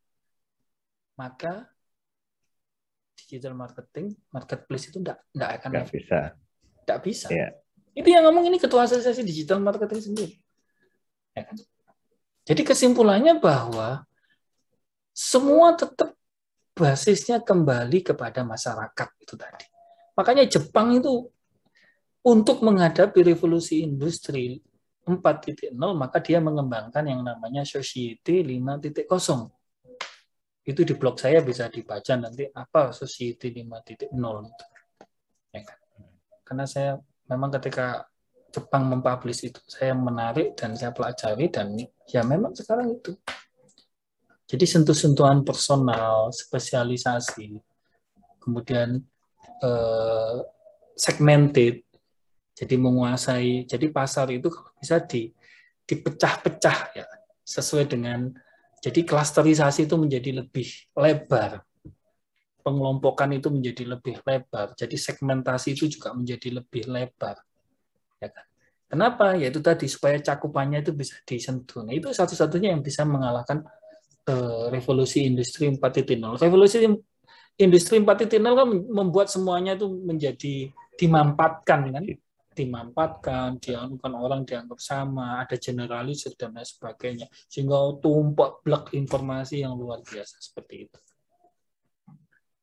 Maka digital marketing, marketplace itu nggak akan bisa. Nggak bisa. Ya. Itu yang ngomong ini ketua asosiasi digital marketing sendiri. Ya kan? Jadi kesimpulannya bahwa semua tetap basisnya kembali kepada masyarakat itu tadi. Makanya Jepang itu untuk menghadapi revolusi industri 4.0 maka dia mengembangkan yang namanya Society 5.0. Itu di blog saya bisa dibaca nanti apa Society 5.0 itu. Ya kan? Karena saya memang ketika Jepang mempublish itu saya menarik dan saya pelajari dan ya memang sekarang itu. Jadi sentuh-sentuhan personal, spesialisasi, kemudian segmented, jadi menguasai, jadi pasar itu bisa dipecah-pecah ya, sesuai dengan, jadi klasterisasi itu menjadi lebih lebar, pengelompokan itu menjadi lebih lebar, jadi segmentasi itu juga menjadi lebih lebar. Ya kan? Kenapa? Yaitu tadi supaya cakupannya itu bisa disentuh. Nah, itu satu-satunya yang bisa mengalahkan revolusi industri 4.0. Revolusi industri 4.0 kan membuat semuanya itu menjadi dimampatkan kan, dianukan orang dianggap sama, ada generalisir dan lain sebagainya, sehingga tumpak blek informasi yang luar biasa seperti itu.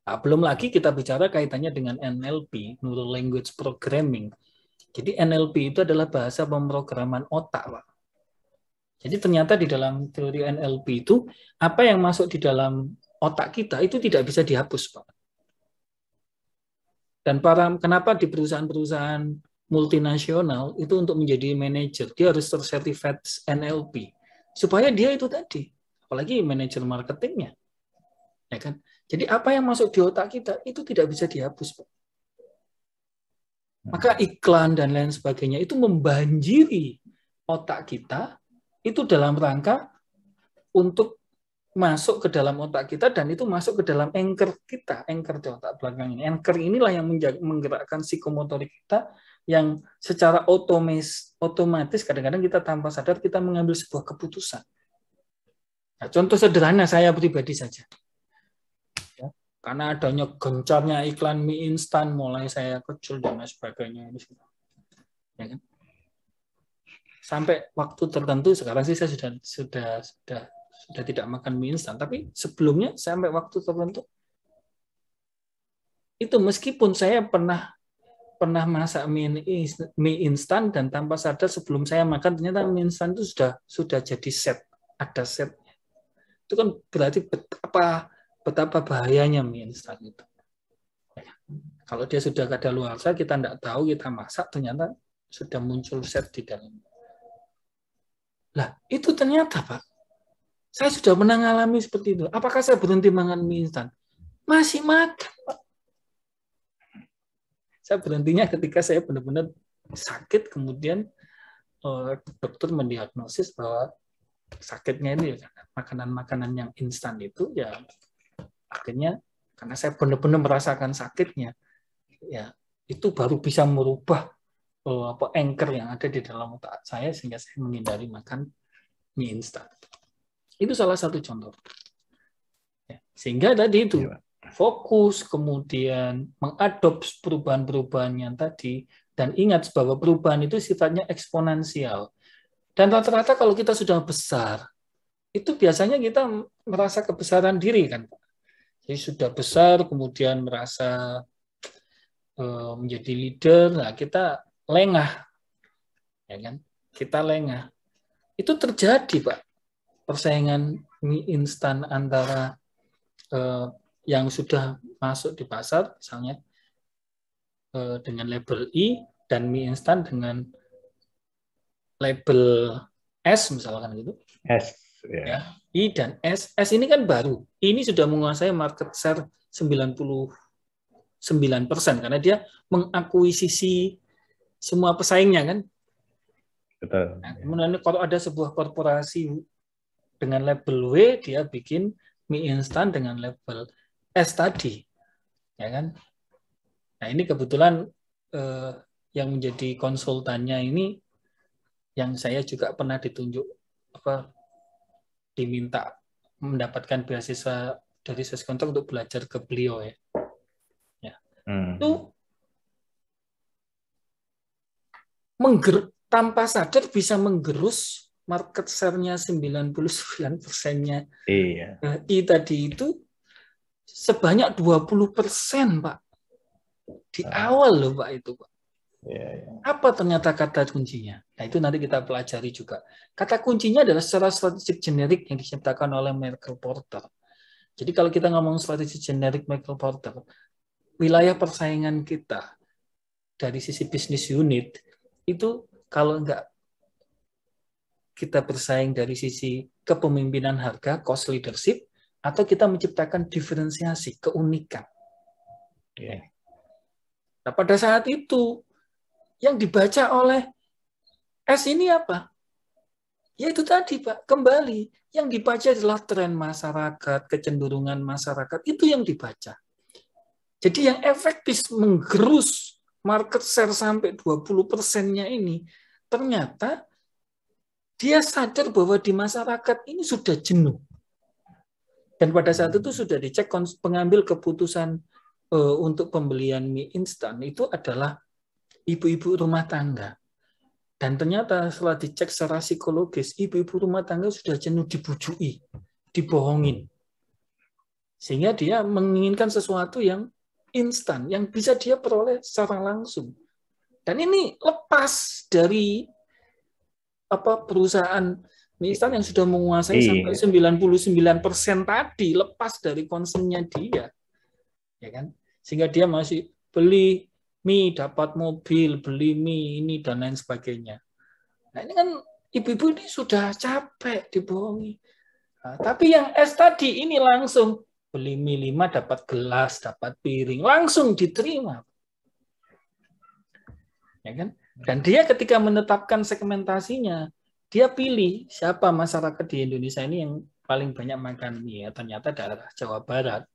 Nah, belum lagi kita bicara kaitannya dengan NLP, Neuro Language Programming. Jadi NLP itu adalah bahasa pemrograman otak, Pak. Jadi ternyata di dalam teori NLP itu apa yang masuk di dalam otak kita itu tidak bisa dihapus, Pak. Dan kenapa di perusahaan-perusahaan multinasional itu untuk menjadi manajer dia harus tersertifikat NLP supaya dia itu tadi, apalagi manajer marketingnya, ya kan? Jadi apa yang masuk di otak kita itu tidak bisa dihapus, Pak. Maka iklan dan lain sebagainya itu membanjiri otak kita itu dalam rangka untuk masuk ke dalam otak kita dan itu masuk ke dalam anchor kita, anchor di otak belakang ini. Anchor inilah yang menggerakkan psikomotorik kita yang secara otomatis kadang-kadang kita tanpa sadar kita mengambil sebuah keputusan. Nah, contoh sederhana saya pribadi saja. Ya, karena adanya gencarnya iklan mie instan mulai saya kecil dan lain sebagainya. Ya kan? Sampai waktu tertentu sekarang sih saya sudah tidak makan mie instan, tapi sebelumnya sampai waktu tertentu itu meskipun saya pernah masak mie instan dan tanpa sadar sebelum saya makan ternyata mie instan itu sudah jadi set, ada setnya. Itu kan berarti betapa bahayanya mie instan itu. Kalau dia sudah kadaluarsa kita tidak tahu, kita masak ternyata sudah muncul set di dalamnya. Lah, itu ternyata, Pak, saya sudah pernah mengalami seperti itu. Apakah saya berhenti makan mie instan? Masih makan, Pak. Saya berhentinya ketika saya benar-benar sakit, kemudian dokter mendiagnosis bahwa sakitnya ini makanan-makanan yang instan itu ya akhirnya karena saya benar-benar merasakan sakitnya, ya itu baru bisa merubah anchor yang ada di dalam otak saya sehingga saya menghindari makan mie instan. Itu salah satu contoh. Ya, sehingga tadi itu fokus, kemudian mengadopsi perubahan-perubahan yang tadi, dan ingat bahwa perubahan itu sifatnya eksponensial. Dan rata-rata kalau kita sudah besar, itu biasanya kita merasa kebesaran diri kan, Pak. Jadi sudah besar, kemudian merasa menjadi leader, nah kita lengah, ya kan? Kita lengah. Itu terjadi, Pak, persaingan mie instan antara yang sudah masuk di pasar, misalnya dengan label I, dan mie instan dengan label S, misalkan gitu. S, ya. I dan S. S ini kan baru. Ini sudah menguasai market share 99% karena dia mengakuisisi semua pesaingnya kan. Betul. Nah, kemudian kalau ada sebuah korporasi dengan label W, dia bikin mie instan dengan label S tadi, ya kan? Nah ini kebetulan yang menjadi konsultannya ini, yang saya juga pernah ditunjuk diminta mendapatkan beasiswa dari Seskontrol untuk belajar ke beliau ya. Itu tanpa sadar bisa menggerus market share-nya 99%-nya I tadi itu sebanyak 20%, Pak. Di awal loh, Pak, itu, Pak. Apa ternyata kata kuncinya? Nah, itu nanti kita pelajari juga. Kata kuncinya adalah secara strategik generik yang diciptakan oleh Michael Porter. Jadi kalau kita ngomong strategi generik Michael Porter, wilayah persaingan kita dari sisi bisnis unit, itu kalau enggak kita bersaing dari sisi kepemimpinan harga, cost leadership, atau kita menciptakan diferensiasi, keunikan. Nah, pada saat itu, yang dibaca oleh S ini apa? Ya itu tadi, Pak, kembali. Yang dibaca adalah tren masyarakat, kecenderungan masyarakat, itu yang dibaca. Jadi yang efektif menggerus market share sampai 20%-nya ini, ternyata dia sadar bahwa di masyarakat ini sudah jenuh. Dan pada saat itu sudah dicek pengambil keputusan untuk pembelian mie instan itu adalah ibu-ibu rumah tangga. Dan ternyata setelah dicek secara psikologis, ibu-ibu rumah tangga sudah jenuh dibujui, dibohongin. Sehingga dia menginginkan sesuatu yang instan, yang bisa dia peroleh secara langsung. Dan ini lepas dari perusahaan mie instan yang sudah menguasai sampai 99% tadi, lepas dari concernnya dia. Ya kan? Sehingga dia masih beli mie, dapat mobil, beli mie, ini, dan lain sebagainya. Nah ini kan ibu-ibu ini sudah capek dibohongi. Nah, tapi yang S tadi ini langsung beli mie 5 dapat gelas, dapat piring, langsung diterima. Ya kan? Dan dia ketika menetapkan segmentasinya, dia pilih siapa masyarakat di Indonesia ini yang paling banyak makan mie. Ya, ternyata daerah Jawa Barat.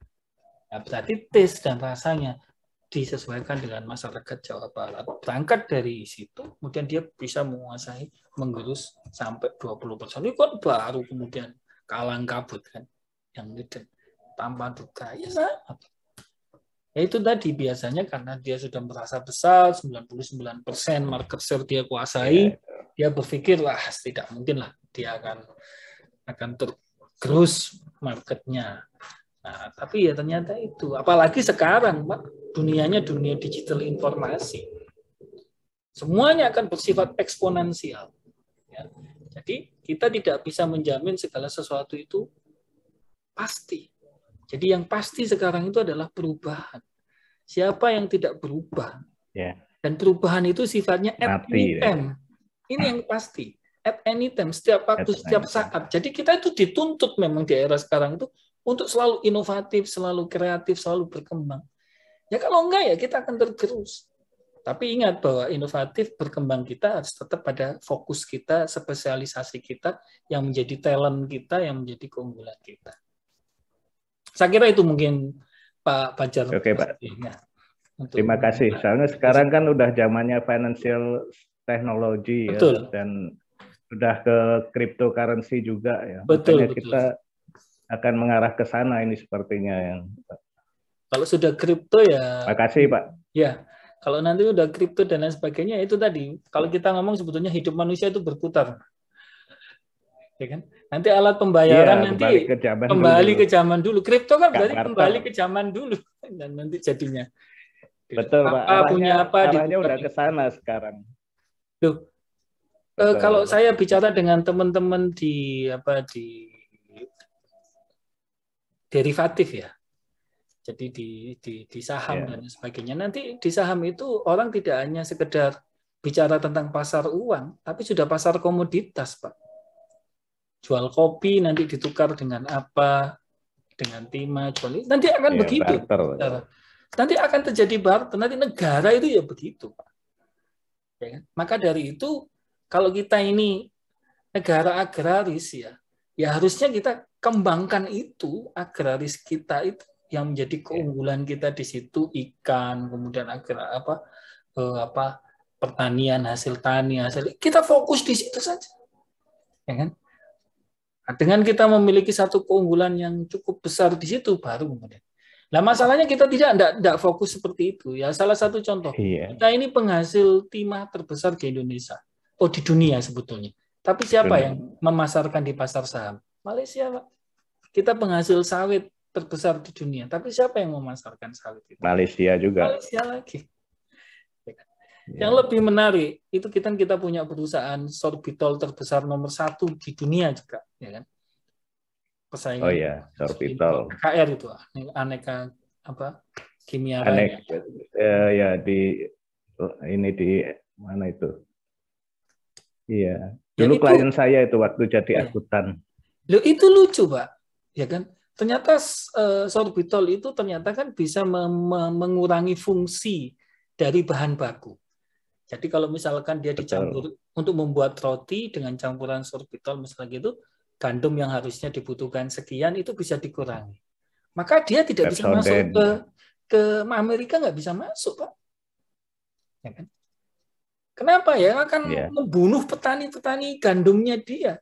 Nah, berarti taste dan rasanya disesuaikan dengan masyarakat Jawa Barat. Berangkat dari situ, kemudian dia bisa menguasai, menggerus sampai 20%. Ini kan baru kemudian kalang kabut kan, yang tidak tanpa duga. Ya sangat. Ya itu tadi biasanya karena dia sudah merasa besar, 99% market share dia kuasai, dia berpikir lah tidak mungkin lah dia akan tergerus marketnya. Nah, tapi ya ternyata itu, apalagi sekarang, Pak, dunianya dunia digital informasi. Semuanya akan bersifat eksponensial. Ya. Jadi kita tidak bisa menjamin segala sesuatu itu pasti. Jadi yang pasti sekarang itu adalah perubahan. Siapa yang tidak berubah? Dan perubahan itu sifatnya at any time. Ini yang pasti. At any time, setiap waktu, setiap saat. Jadi kita itu dituntut memang di era sekarang itu untuk selalu inovatif, selalu kreatif, selalu berkembang. Ya kalau enggak ya kita akan tergerus. Tapi ingat bahwa inovatif berkembang kita harus tetap pada fokus kita, spesialisasi kita, yang menjadi talent kita, yang menjadi keunggulan kita. Saya kira itu mungkin Pak Fajar. Oke, Pak. Ya, terima kasih. Soalnya sekarang kan udah zamannya financial technology ya, dan sudah ke cryptocurrency juga ya. Makanya kita akan mengarah ke sana ini sepertinya yang. Kalau sudah kripto ya. Makasih Pak. Ya, kalau nanti udah kripto dan lain sebagainya itu tadi. Kalau kita ngomong sebetulnya hidup manusia itu berputar, ya kan? Nanti alat pembayaran nanti kembali ke zaman dulu. Kripto kan berarti kembali ke zaman dulu dan nanti jadinya. Betul, Pak. Apa punya apa Arahnya ditukar. udah ke sana sekarang. Loh, Betul. kalau saya bicara dengan teman-teman di derivatif ya, jadi di saham Ya. dan sebagainya. Nanti di saham itu orang tidak hanya sekedar bicara tentang pasar uang, tapi sudah pasar komoditas, Pak. Jual kopi nanti ditukar dengan apa, dengan timah, nanti akan Ya, begitu. barter. Nanti akan terjadi barter. Nanti negara itu ya begitu, Pak. Ya kan? Maka dari itu, kalau kita ini negara agraris ya harusnya kita kembangkan itu agraris kita itu yang menjadi keunggulan kita di situ, ikan, kemudian pertanian, hasil tani, kita fokus di situ saja, ya kan? Nah, dengan kita memiliki satu keunggulan yang cukup besar di situ, baru kemudian. Nah, masalahnya kita tidak fokus seperti itu. Ya, salah satu contoh, kita ini penghasil timah terbesar di Indonesia, di dunia sebetulnya. Tapi siapa yang memasarkan di pasar saham? Malaysia, Pak. Kita penghasil sawit terbesar di dunia, tapi siapa yang memasarkan sawit itu? Malaysia juga. Malaysia lagi. Yang lebih menarik itu kita punya perusahaan sorbitol terbesar nomor 1 di dunia juga, ya kan? Persaingan. Oh ya, sorbitol. KR itu aneka kimia raya. Ya di mana itu? Iya. Dulu klien saya itu waktu jadi akuntan. Loh, itu lucu, Pak. Ya kan? Ternyata sorbitol itu ternyata kan bisa mengurangi fungsi dari bahan baku. Jadi kalau misalkan dia dicampur untuk membuat roti dengan campuran sorbitol misalnya gitu, gandum yang harusnya dibutuhkan sekian itu bisa dikurangi. Maka dia tidak bisa masuk ke Amerika, nggak bisa masuk, Pak. Ya kan? Kenapa ya? Akan membunuh petani-petani gandumnya dia.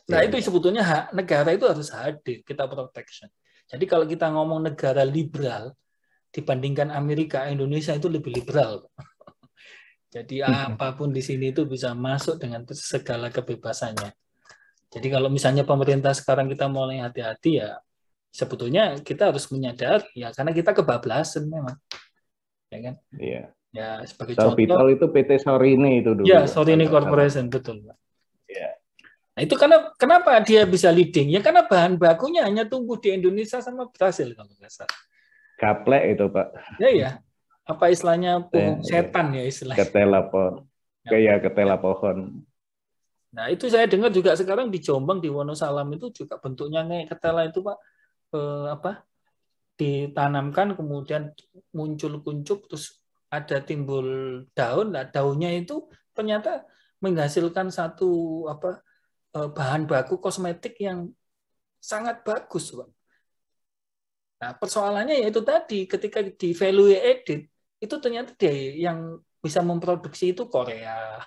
Nah, itu sebetulnya hak negara itu harus hadir, kita protection. Jadi kalau kita ngomong negara liberal dibandingkan Amerika, Indonesia itu lebih liberal. Jadi apapun di sini itu bisa masuk dengan segala kebebasannya. Jadi kalau misalnya pemerintah sekarang kita mulai hati-hati ya, sebetulnya kita harus menyadari ya, karena kita kebablasan memang, ya kan? Iya. Ya sebagai Sorbitol itu PT Sorini itu dulu. Ya, Sorini Corporation, betul, Pak. Ya. Nah itu kenapa dia bisa leading? Ya karena bahan bakunya hanya tumbuh di Indonesia sama Brasil kalau nggak salah. Gaplek itu, Pak. Ya. Apa istilahnya pohon setan ya istilahnya. Ketela pohon. Nah itu saya dengar juga sekarang di Jombang di Wonosalam itu juga bentuknya kayak ketela itu, Pak. Ditanamkan kemudian muncul kuncup terus ada timbul daun. Nah daunnya itu ternyata menghasilkan satu bahan baku kosmetik yang sangat bagus, Pak. Nah persoalannya yaitu tadi ketika di value added itu ternyata dia yang bisa memproduksi itu Korea,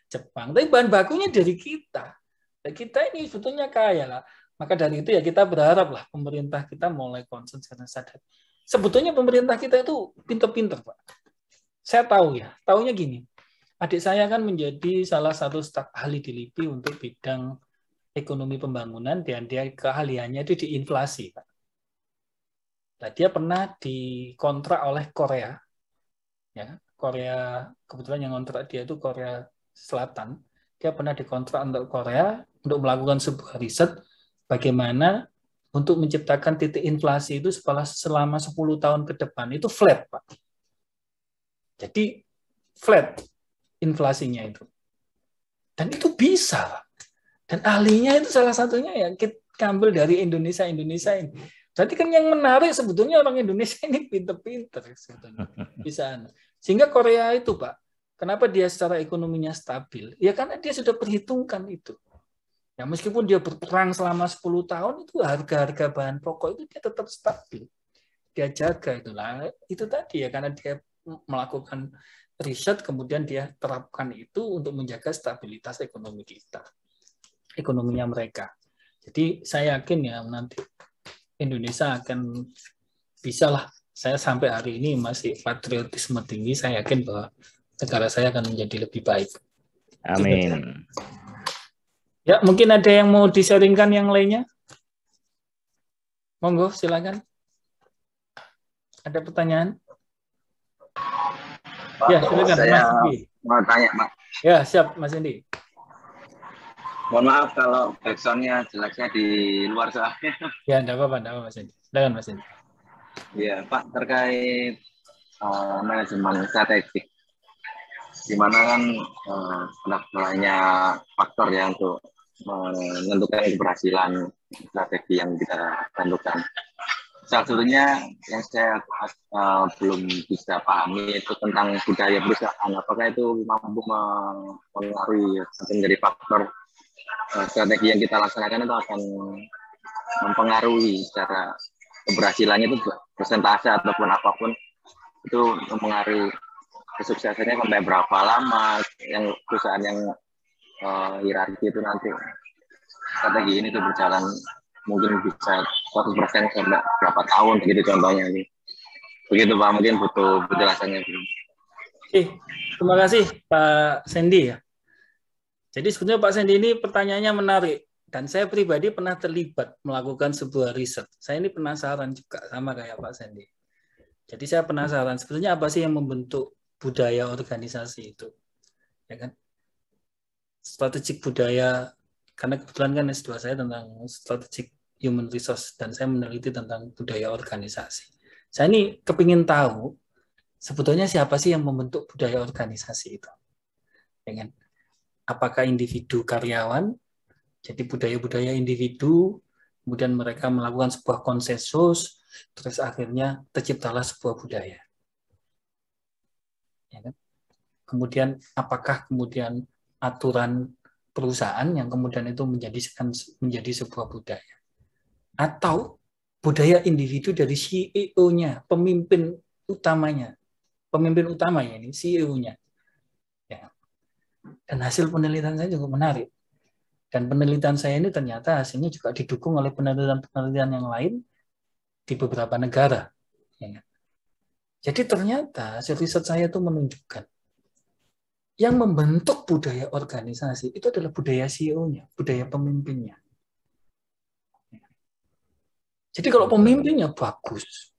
Jepang. Tapi bahan bakunya dari kita. Dan kita ini sebetulnya kaya lah. Maka dari itu ya kita berharap lah pemerintah kita mulai concern karena sadar. Sebetulnya pemerintah kita itu pinter-pinter, Pak. Saya tahu ya, tahunya gini. Adik saya kan menjadi salah satu staf ahli di LIPI untuk bidang ekonomi pembangunan dan dia keahliannya itu di inflasi, Pak. Nah, dia pernah dikontrak oleh Korea. Ya, Korea kebetulan yang kontrak dia itu Korea Selatan. Dia pernah dikontrak untuk Korea untuk melakukan sebuah riset bagaimana untuk menciptakan titik inflasi itu selama 10 tahun ke depan itu flat, Pak. Jadi flat inflasinya itu. Dan itu bisa, Pak. Dan ahlinya itu salah satunya ya kita ambil dari Indonesia ini. Berarti kan yang menarik sebetulnya orang Indonesia ini pinter-pinter sebetulnya. Bisa. Sehingga Korea itu, Pak, kenapa dia secara ekonominya stabil? Ya karena dia sudah perhitungkan itu. Ya meskipun dia berperang selama 10 tahun itu harga-harga bahan pokok itu dia tetap stabil. Dia jaga itulah. Itu tadi ya karena dia melakukan riset kemudian dia terapkan itu untuk menjaga stabilitas ekonomi kita. Ekonominya mereka. Jadi saya yakin ya nanti Indonesia akan bisa lah. Saya sampai hari ini masih patriotisme tinggi. Saya yakin bahwa negara saya akan menjadi lebih baik. Amin. Ya, mungkin ada yang mau di-sharingkan yang lainnya? Monggo, silakan. Ada pertanyaan? Ya, silakan saya Mas Indi. mau tanya, Pak. Ya, siap Mas Indi. Mohon maaf kalau backsound-nya jelasnya di luar soalnya. Ya, enggak apa-apa Mas Indi. Silakan Mas Indi. Ya, Pak, terkait manajemen strategik, di mana kan banyak faktor ya untuk menentukan keberhasilan strategi yang kita tentukan. Salah satunya yang saya belum bisa pahami itu tentang budaya perusahaan. Apakah itu mampu mempengaruhi atau menjadi faktor strategi yang kita laksanakan itu akan mempengaruhi secara keberhasilannya itu persentase ataupun apapun itu mempengaruhi kesuksesannya sampai berapa lama yang perusahaan yang hierarki itu nanti strategi ini tuh berjalan mungkin bisa 100% sampai berapa tahun begitu contohnya ini. Begitu Pak, mungkin butuh penjelasannya. Oke, terima kasih Pak Sandy ya. Jadi sebenarnya Pak Sandy ini pertanyaannya menarik dan saya pribadi pernah terlibat melakukan sebuah riset. Saya ini penasaran juga sama kayak Pak Sandy. Jadi saya penasaran sebenarnya apa sih yang membentuk budaya organisasi itu, ya kan? Strategik budaya, karena kebetulan kan S2 saya tentang strategic human resource dan saya meneliti tentang budaya organisasi. Saya ini kepingin tahu sebetulnya siapa sih yang membentuk budaya organisasi itu, ya kan? Apakah individu karyawan, jadi budaya-budaya individu, kemudian mereka melakukan sebuah konsensus, terus akhirnya terciptalah sebuah budaya. Ya kan? Kemudian apakah kemudian aturan perusahaan yang kemudian itu menjadi sebuah budaya, atau budaya individu dari CEO-nya, pemimpin utama ya ini CEO-nya. Ya. Dan hasil penelitian saya juga menarik. Dan penelitian saya ini ternyata hasilnya juga didukung oleh penelitian-penelitian yang lain di beberapa negara. Ya. Jadi ternyata hasil riset saya itu menunjukkan yang membentuk budaya organisasi itu adalah budaya CEO-nya, budaya pemimpinnya. Jadi kalau pemimpinnya bagus,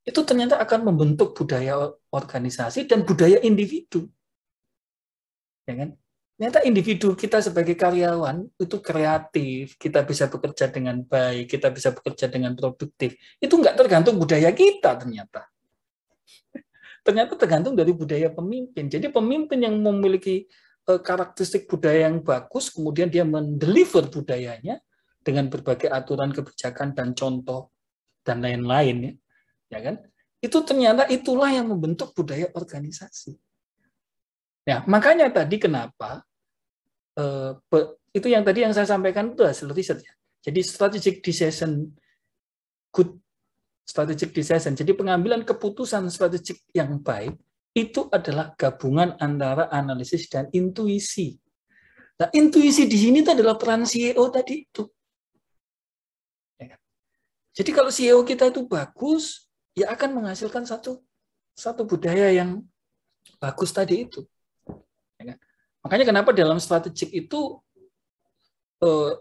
itu ternyata akan membentuk budaya organisasi dan budaya individu. Ya kan? Ternyata individu kita sebagai karyawan itu kreatif, kita bisa bekerja dengan baik, kita bisa bekerja dengan produktif. Itu nggak tergantung budaya kita ternyata. Ternyata tergantung dari budaya pemimpin. Jadi pemimpin yang memiliki karakteristik budaya yang bagus, kemudian dia mendeliver budayanya dengan berbagai aturan kebijakan dan contoh dan lain-lain, ya kan? Itu ternyata itulah yang membentuk budaya organisasi. Ya, makanya tadi kenapa itu yang tadi yang saya sampaikan itu hasil riset ya. Jadi strategic decision, good strategic decision. Jadi pengambilan keputusan strategik yang baik itu adalah gabungan antara analisis dan intuisi. Nah, intuisi di sini itu adalah peran CEO tadi itu. Jadi kalau CEO kita itu bagus, ya akan menghasilkan satu budaya yang bagus tadi itu. Makanya kenapa dalam strategik itu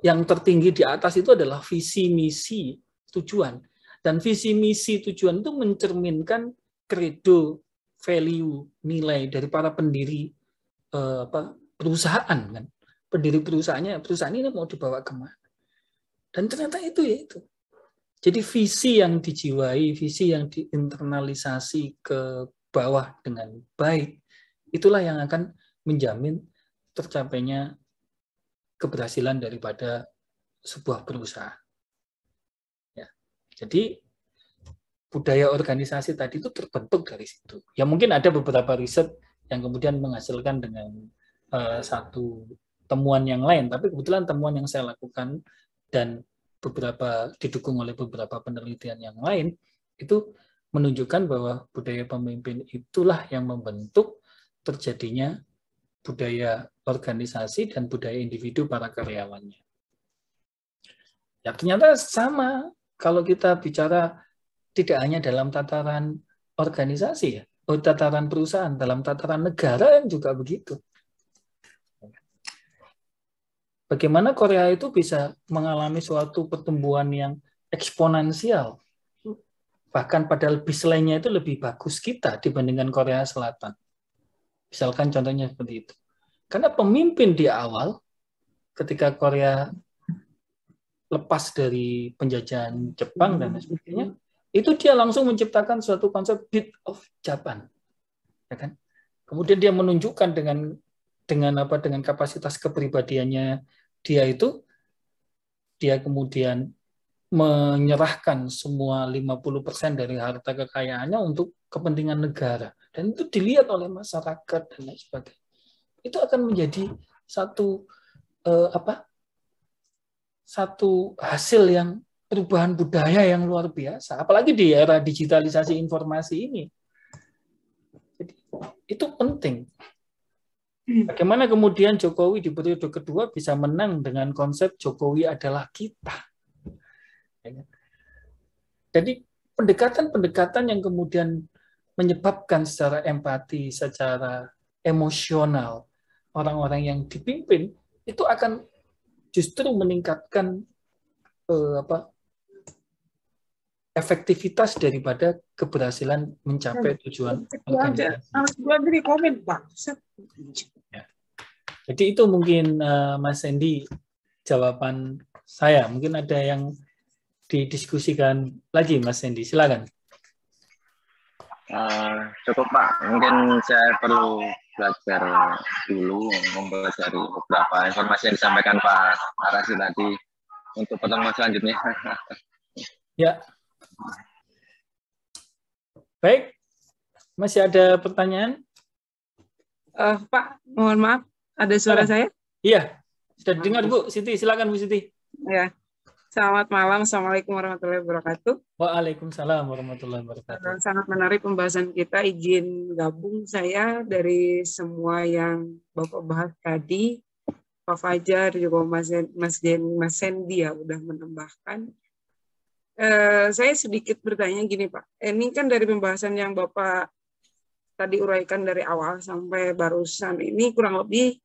yang tertinggi di atas itu adalah visi, misi, tujuan. Dan visi, misi, tujuan itu mencerminkan credo, value, nilai dari para pendiri perusahaan kan. Pendiri perusahaan ini mau dibawa kemana? Dan ternyata itu ya itu. Jadi visi yang dijiwai, visi yang diinternalisasi ke bawah dengan baik, itulah yang akan menjamin tercapainya keberhasilan daripada sebuah perusahaan. Ya. Jadi budaya organisasi tadi itu terbentuk dari situ. Ya mungkin ada beberapa riset yang kemudian menghasilkan dengan satu temuan yang lain, tapi kebetulan temuan yang saya lakukan dan didukung oleh beberapa penelitian yang lain itu menunjukkan bahwa budaya pemimpin itulah yang membentuk terjadinya budaya organisasi dan budaya individu para karyawannya. Ya ternyata sama kalau kita bicara tidak hanya dalam tataran organisasi ya, tataran perusahaan, dalam tataran negara juga begitu. Bagaimana Korea itu bisa mengalami suatu pertumbuhan yang eksponensial, bahkan pada baseline-nya itu lebih bagus kita dibandingkan Korea Selatan. Misalkan contohnya seperti itu. Karena pemimpin di awal, ketika Korea lepas dari penjajahan Jepang dan sebagainya, itu dia langsung menciptakan suatu konsep Beat of Japan, ya kan? Kemudian dia menunjukkan dengan kapasitas kepribadiannya dia kemudian menyerahkan semua 50% dari harta kekayaannya untuk kepentingan negara, dan itu dilihat oleh masyarakat dan lain sebagainya. Itu akan menjadi satu satu hasil yang perubahan budaya yang luar biasa, apalagi di era digitalisasi informasi ini. Jadi, itu penting. Bagaimana kemudian Jokowi di periode kedua bisa menang dengan konsep Jokowi adalah kita. Jadi pendekatan-pendekatan yang kemudian menyebabkan secara empati, secara emosional orang-orang yang dipimpin itu akan justru meningkatkan efektivitas daripada keberhasilan mencapai tujuan organisasi. Harus gua beri komen, Pak. Ya. Jadi itu mungkin Mas Sandy jawaban saya. Mungkin ada yang didiskusikan lagi, Mas Sandy. Silakan. Cukup Pak, mungkin saya perlu belajar dulu, mempelajari beberapa informasi yang disampaikan Pak Arasi tadi untuk pertemuan selanjutnya. Ya. Baik, masih ada pertanyaan? Pak, mohon maaf, ada suara saya? Iya, sudah dengar Bu Siti, silakan Bu Siti. Ya. Selamat malam, Assalamualaikum warahmatullahi wabarakatuh. Waalaikumsalam warahmatullahi wabarakatuh. Sangat menarik pembahasan kita. Izin gabung saya dari semua yang Bapak bahas tadi. Pak Fajar juga Mas Sandy ya udah menambahkan. Saya sedikit bertanya gini Pak. Ini kan dari pembahasan yang Bapak tadi uraikan dari awal sampai barusan ini kurang lebih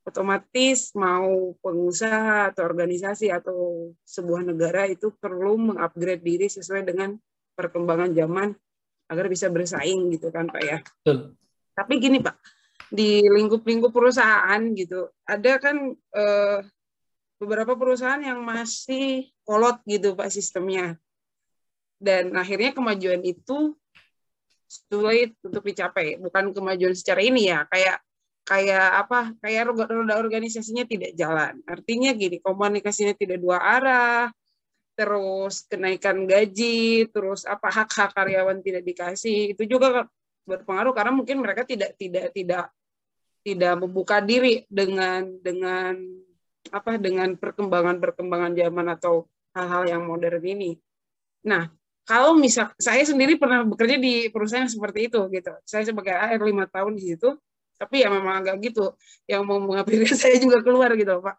otomatis mau pengusaha atau organisasi atau sebuah negara itu perlu mengupgrade diri sesuai dengan perkembangan zaman agar bisa bersaing gitu kan Pak ya. Betul. Tapi gini Pak, di lingkup-lingkup perusahaan gitu, ada kan beberapa perusahaan yang masih kolot gitu Pak sistemnya. Dan akhirnya kemajuan itu sulit untuk dicapai. Bukan kemajuan secara ini ya, kayak roda organisasinya tidak jalan. Artinya gini, komunikasinya tidak dua arah, terus kenaikan gaji, terus hak-hak karyawan tidak dikasih. Itu juga berpengaruh karena mungkin mereka tidak membuka diri dengan perkembangan zaman atau hal-hal yang modern ini. Nah, kalau misal saya sendiri pernah bekerja di perusahaan yang seperti itu gitu. Saya sebagai AR 5 tahun di situ. Tapi ya memang agak gitu, yang mau mengupgrade saya juga keluar gitu Pak.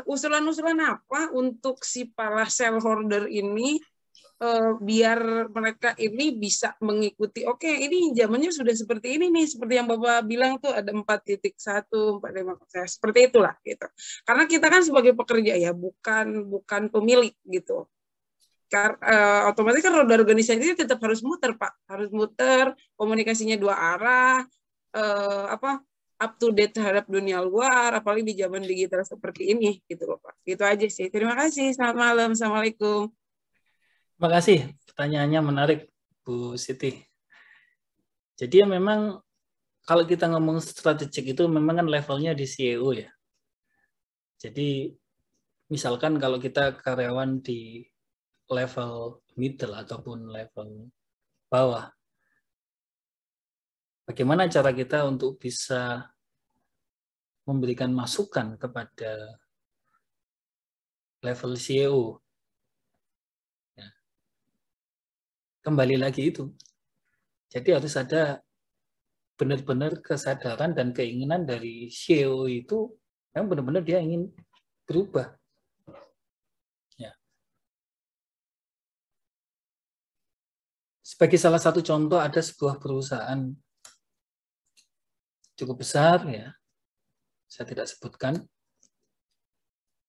Usulan-usulan apa untuk si para shareholder ini biar mereka ini bisa mengikuti, oke, ini zamannya sudah seperti ini nih, seperti yang Bapak bilang tuh ada 4.1, 4.5, seperti itulah gitu. Karena kita kan sebagai pekerja ya, bukan pemilik gitu. Otomatis kan roda organisasi tetap harus muter Pak, harus muter, komunikasinya dua arah, up to date terhadap dunia luar, apalagi di zaman digital seperti ini gitu loh Pak. Gitu aja sih. Terima kasih. Selamat malam. Assalamualaikum. Terima kasih. Pertanyaannya menarik Bu Siti. Jadi ya memang kalau kita ngomong strategik itu memang kan levelnya di CEO ya. Jadi misalkan kalau kita karyawan di level middle ataupun level bawah, bagaimana cara kita untuk bisa memberikan masukan kepada level CEO? Ya. Kembali lagi itu. Jadi harus ada benar-benar kesadaran dan keinginan dari CEO itu yang benar-benar dia ingin berubah. Sebagai salah satu contoh, ada sebuah perusahaan cukup besar, ya, saya tidak sebutkan.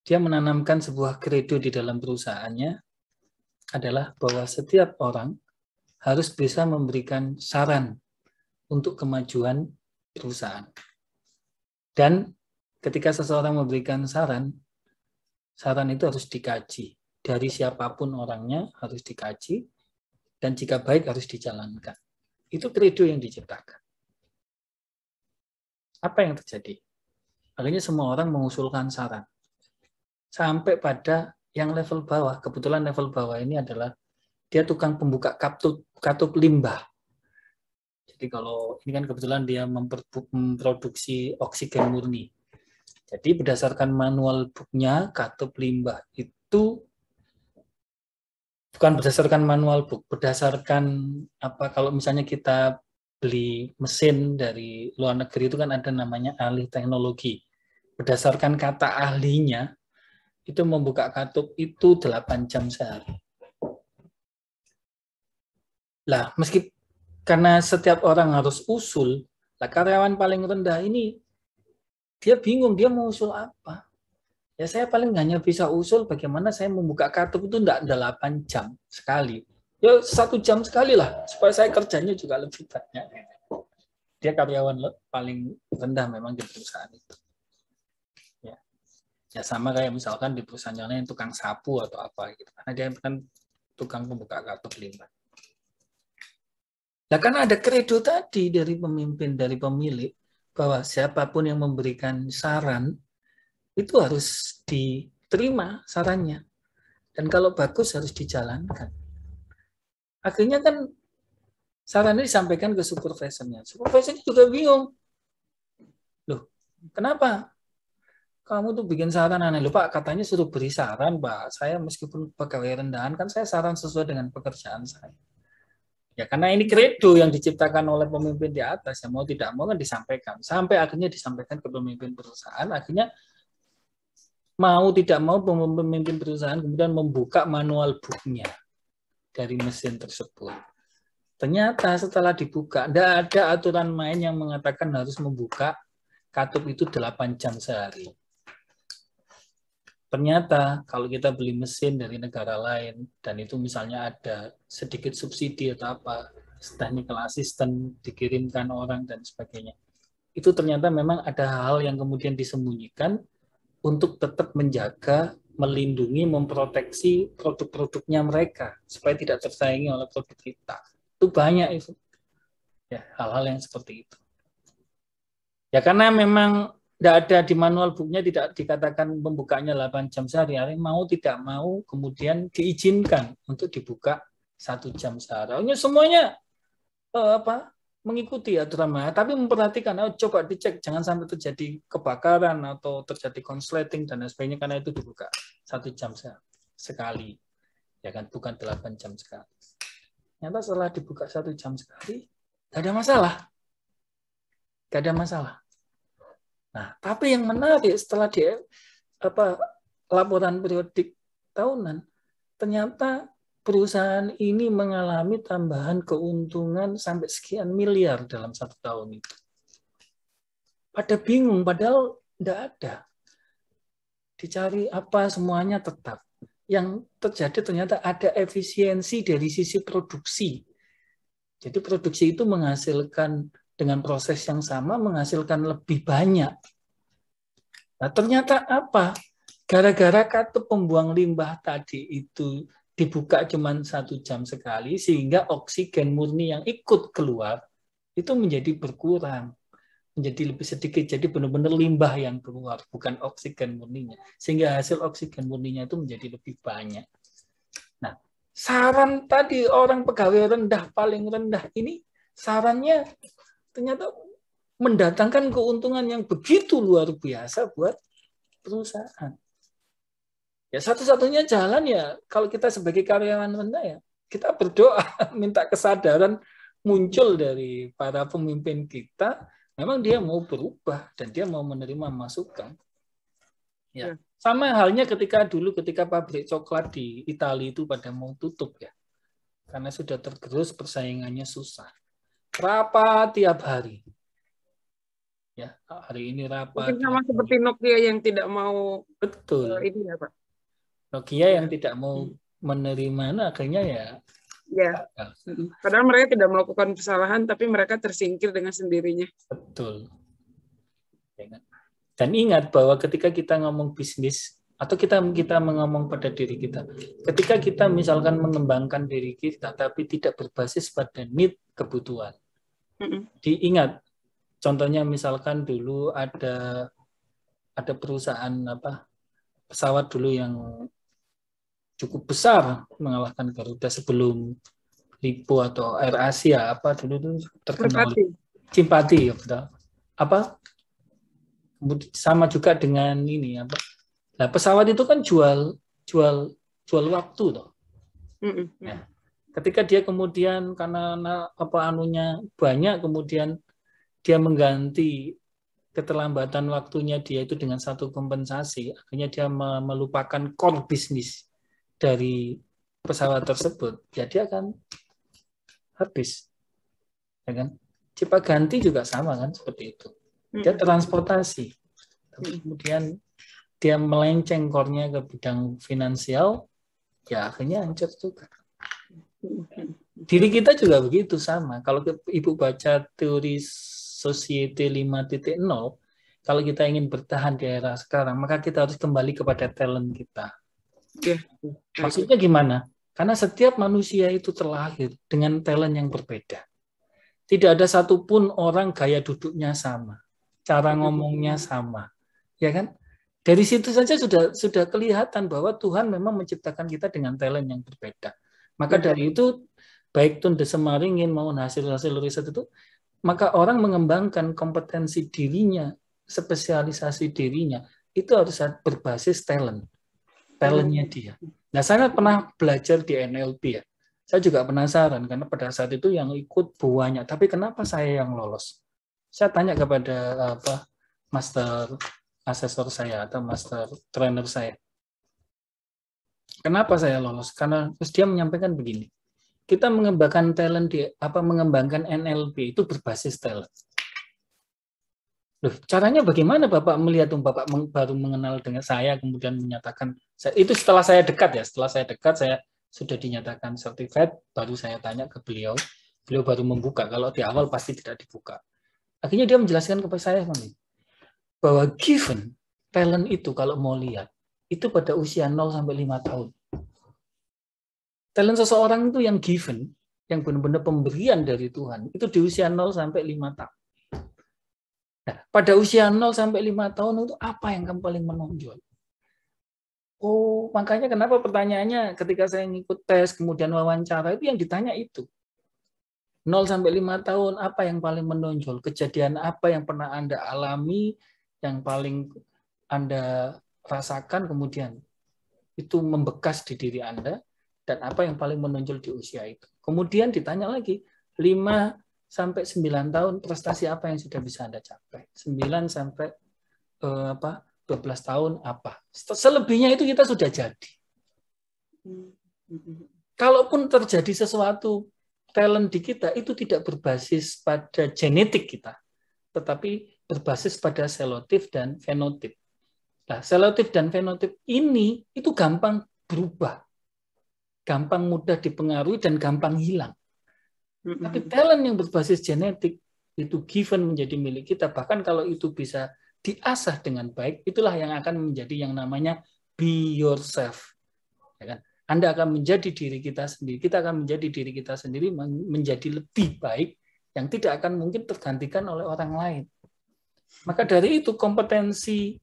Dia menanamkan sebuah kredo di dalam perusahaannya adalah bahwa setiap orang harus bisa memberikan saran untuk kemajuan perusahaan. Dan ketika seseorang memberikan saran itu harus dikaji. Dari siapapun orangnya harus dikaji, dan jika baik harus dijalankan. Itu kredo yang diciptakan. Apa yang terjadi? Akhirnya semua orang mengusulkan saran. Sampai pada yang level bawah. Kebetulan level bawah ini adalah dia tukang pembuka katup limbah. Jadi kalau ini kan kebetulan dia memproduksi oksigen murni. Jadi berdasarkan manual book-nya, katup limbah itu bukan berdasarkan manual book, berdasarkan apa, kalau misalnya kita beli mesin dari luar negeri itu kan ada namanya ahli teknologi. Berdasarkan kata ahlinya, itu membuka katup itu 8 jam sehari. Lah, karena setiap orang harus usul, lah karyawan paling rendah ini dia bingung dia mau usul apa. Ya saya paling hanya bisa usul bagaimana saya membuka katup itu enggak 8 jam sekali. Ya 1 jam sekali lah supaya saya kerjanya juga lebih banyak. Dia karyawan paling rendah memang di perusahaan itu. Ya sama kayak misalkan di perusahaan yang lain tukang sapu atau apa gitu. Karena dia kan tukang pembuka katup limbah. Nah, karena ada kredo tadi dari pemimpin, dari pemilik, bahwa siapapun yang memberikan saran, itu harus diterima sarannya. Dan kalau bagus harus dijalankan. Akhirnya kan sarannya disampaikan ke supervisornya. Supervisornya juga bingung. Loh, kenapa? Kamu tuh bikin saran aneh. Loh Pak, katanya suruh beri saran Pak. Saya meskipun pegawai rendahan, kan saya saran sesuai dengan pekerjaan saya. Ya karena ini kredo yang diciptakan oleh pemimpin di atas, yang mau tidak mau kan disampaikan. Sampai akhirnya disampaikan ke pemimpin perusahaan, akhirnya mau tidak mau pemimpin perusahaan kemudian membuka manual book-nya dari mesin tersebut. Ternyata setelah dibuka, tidak ada aturan main yang mengatakan harus membuka katup itu 8 jam sehari. Ternyata kalau kita beli mesin dari negara lain dan itu misalnya ada sedikit subsidi atau apa, technical assistant dikirimkan orang dan sebagainya, itu ternyata memang ada hal yang kemudian disembunyikan untuk tetap menjaga, melindungi, memproteksi produk-produknya mereka supaya tidak tersaingi oleh produk kita. Itu banyak itu. Ya, hal-hal yang seperti itu. Ya karena memang tidak ada di manual book-nya, tidak dikatakan membukanya 8 jam sehari. Mau tidak mau kemudian diizinkan untuk dibuka 1 jam sehari. Semuanya mengikuti aturan, tapi memperhatikan, coba dicek jangan sampai terjadi kebakaran atau terjadi konsleting dan sebagainya, karena itu dibuka 1 jam sekali, ya kan, bukan 8 jam sekali. Ternyata setelah dibuka 1 jam sekali, nggak ada masalah. Nah, tapi yang menarik setelah laporan periodik tahunan, ternyata perusahaan ini mengalami tambahan keuntungan sampai sekian miliar dalam 1 tahun itu. Pada bingung, padahal tidak ada. Dicari apa, semuanya tetap. Yang terjadi ternyata ada efisiensi dari sisi produksi. Jadi produksi itu menghasilkan dengan proses yang sama menghasilkan lebih banyak. Nah, ternyata apa? Gara-gara katup pembuang limbah tadi itu dibuka cuma 1 jam sekali, sehingga oksigen murni yang ikut keluar itu menjadi berkurang, menjadi lebih sedikit. Jadi benar-benar limbah yang keluar, bukan oksigen murninya. Sehingga hasil oksigen murninya itu menjadi lebih banyak. Nah, saran tadi orang pegawai rendah, paling rendah ini, sarannya ternyata mendatangkan keuntungan yang begitu luar biasa buat perusahaan. Ya satu-satunya jalan ya kalau kita sebagai karyawan rendah ya kita berdoa minta kesadaran muncul dari para pemimpin kita, memang dia mau berubah dan dia mau menerima masukan. Ya, sama halnya ketika pabrik coklat di Italia itu pada mau tutup ya. Karena sudah tergerus, persaingannya susah. Rapat tiap hari. Ya, hari ini rapat. Mungkin sama seperti Nokia yang tidak mau. Betul. Ini ya Pak. Nokia yang tidak mau menerima, akhirnya ya Ya. Padahal mereka tidak melakukan kesalahan, tapi mereka tersingkir dengan sendirinya. Betul. Dan ingat bahwa ketika kita ngomong bisnis, atau kita mengomong pada diri kita, ketika kita misalkan mengembangkan diri kita, tapi tidak berbasis pada need, kebutuhan. Diingat, contohnya misalkan dulu ada perusahaan pesawat dulu yang cukup besar mengalahkan Garuda sebelum Lipo atau Air Asia dulu itu terkenal Simpati ya betul. Sama juga dengan ini Nah, pesawat itu kan jual waktu toh. Nah, ketika dia kemudian karena anunya banyak, kemudian dia mengganti keterlambatan waktunya dia itu dengan satu kompensasi, akhirnya dia melupakan core bisnis dari pesawat tersebut, ya dia akan habis, ya kan? Cipaganti juga sama kan, seperti itu. Dia transportasi, tapi kemudian dia melenceng core-nya ke bidang finansial, ya akhirnya hancur juga. Diri kita juga begitu sama. Kalau Ibu baca teori Society 5.0, kalau kita ingin bertahan di era sekarang, maka kita harus kembali kepada talent kita. Maksudnya gimana? Karena setiap manusia itu terlahir dengan talent yang berbeda. Tidak ada satupun orang gaya duduknya sama, cara ngomongnya sama, ya kan? Dari situ saja sudah kelihatan bahwa Tuhan memang menciptakan kita dengan talent yang berbeda. Maka dari itu, baik Tunde Semaringin maupun hasil-hasil riset itu, maka orang mengembangkan kompetensi dirinya, spesialisasi dirinya, itu harus berbasis talentnya dia. Nah, saya pernah belajar di NLP ya. Saya juga penasaran karena pada saat itu yang ikut banyak, tapi kenapa saya yang lolos? Saya tanya kepada master asesor saya atau master trainer saya. Kenapa saya lolos? Karena terus dia menyampaikan begini. Kita mengembangkan mengembangkan NLP itu berbasis talent. Loh, caranya bagaimana Bapak melihat Bapak baru mengenal dengan saya kemudian menyatakan itu setelah saya dekat saya sudah dinyatakan certified, baru saya tanya ke beliau baru membuka, kalau di awal pasti tidak dibuka. Akhirnya dia menjelaskan kepada saya bahwa given talent itu kalau mau lihat itu pada usia 0 sampai 5 tahun. Talent seseorang itu yang given, yang benar-benar pemberian dari Tuhan, itu di usia 0 sampai 5 tahun. Nah, pada usia 0 sampai 5 tahun itu apa yang kamu paling menonjol? Oh, makanya kenapa pertanyaannya ketika saya ngikut tes, kemudian wawancara, itu yang ditanya itu. 0 sampai 5 tahun, apa yang paling menonjol? Kejadian apa yang pernah Anda alami, yang paling Anda rasakan, kemudian itu membekas di diri Anda, dan apa yang paling menonjol di usia itu. Kemudian ditanya lagi, 5 sampai 9 tahun, prestasi apa yang sudah bisa Anda capai? 9 sampai 12 tahun apa? Selebihnya itu kita sudah jadi. Kalaupun terjadi sesuatu talent di kita, itu tidak berbasis pada genetik kita, tetapi berbasis pada selotip dan fenotip. Nah, selotip dan fenotip ini itu gampang berubah, gampang mudah dipengaruhi dan gampang hilang. Tapi talent yang berbasis genetik itu given menjadi milik kita. Bahkan kalau itu bisa diasah dengan baik, itulah yang akan menjadi yang namanya be yourself. Ya kan? Anda akan menjadi diri kita sendiri. Kita akan menjadi diri kita sendiri menjadi lebih baik yang tidak akan mungkin tergantikan oleh orang lain. Maka dari itu kompetensi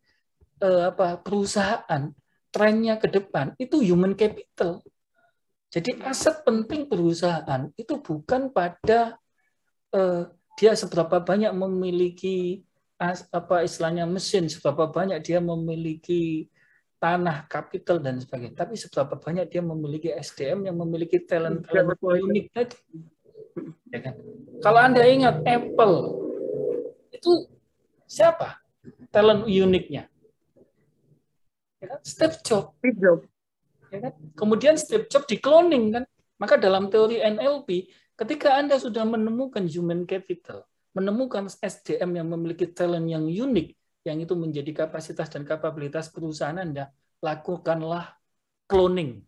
perusahaan trennya ke depan itu human capital. Jadi aset penting perusahaan itu bukan pada dia seberapa banyak memiliki istilahnya mesin, seberapa banyak dia memiliki tanah, kapital dan sebagainya, tapi seberapa banyak dia memiliki SDM yang memiliki talent unik tadi. Ya kan? Kalau Anda ingat Apple itu siapa talent uniknya? Ya kan? Steve Jobs. Ya kan? Kemudian Steve Jobs di-cloning kan. Maka dalam teori NLP, ketika Anda sudah menemukan human capital, menemukan SDM yang memiliki talent yang unik, yang itu menjadi kapasitas dan kapabilitas perusahaan Anda, lakukanlah cloning.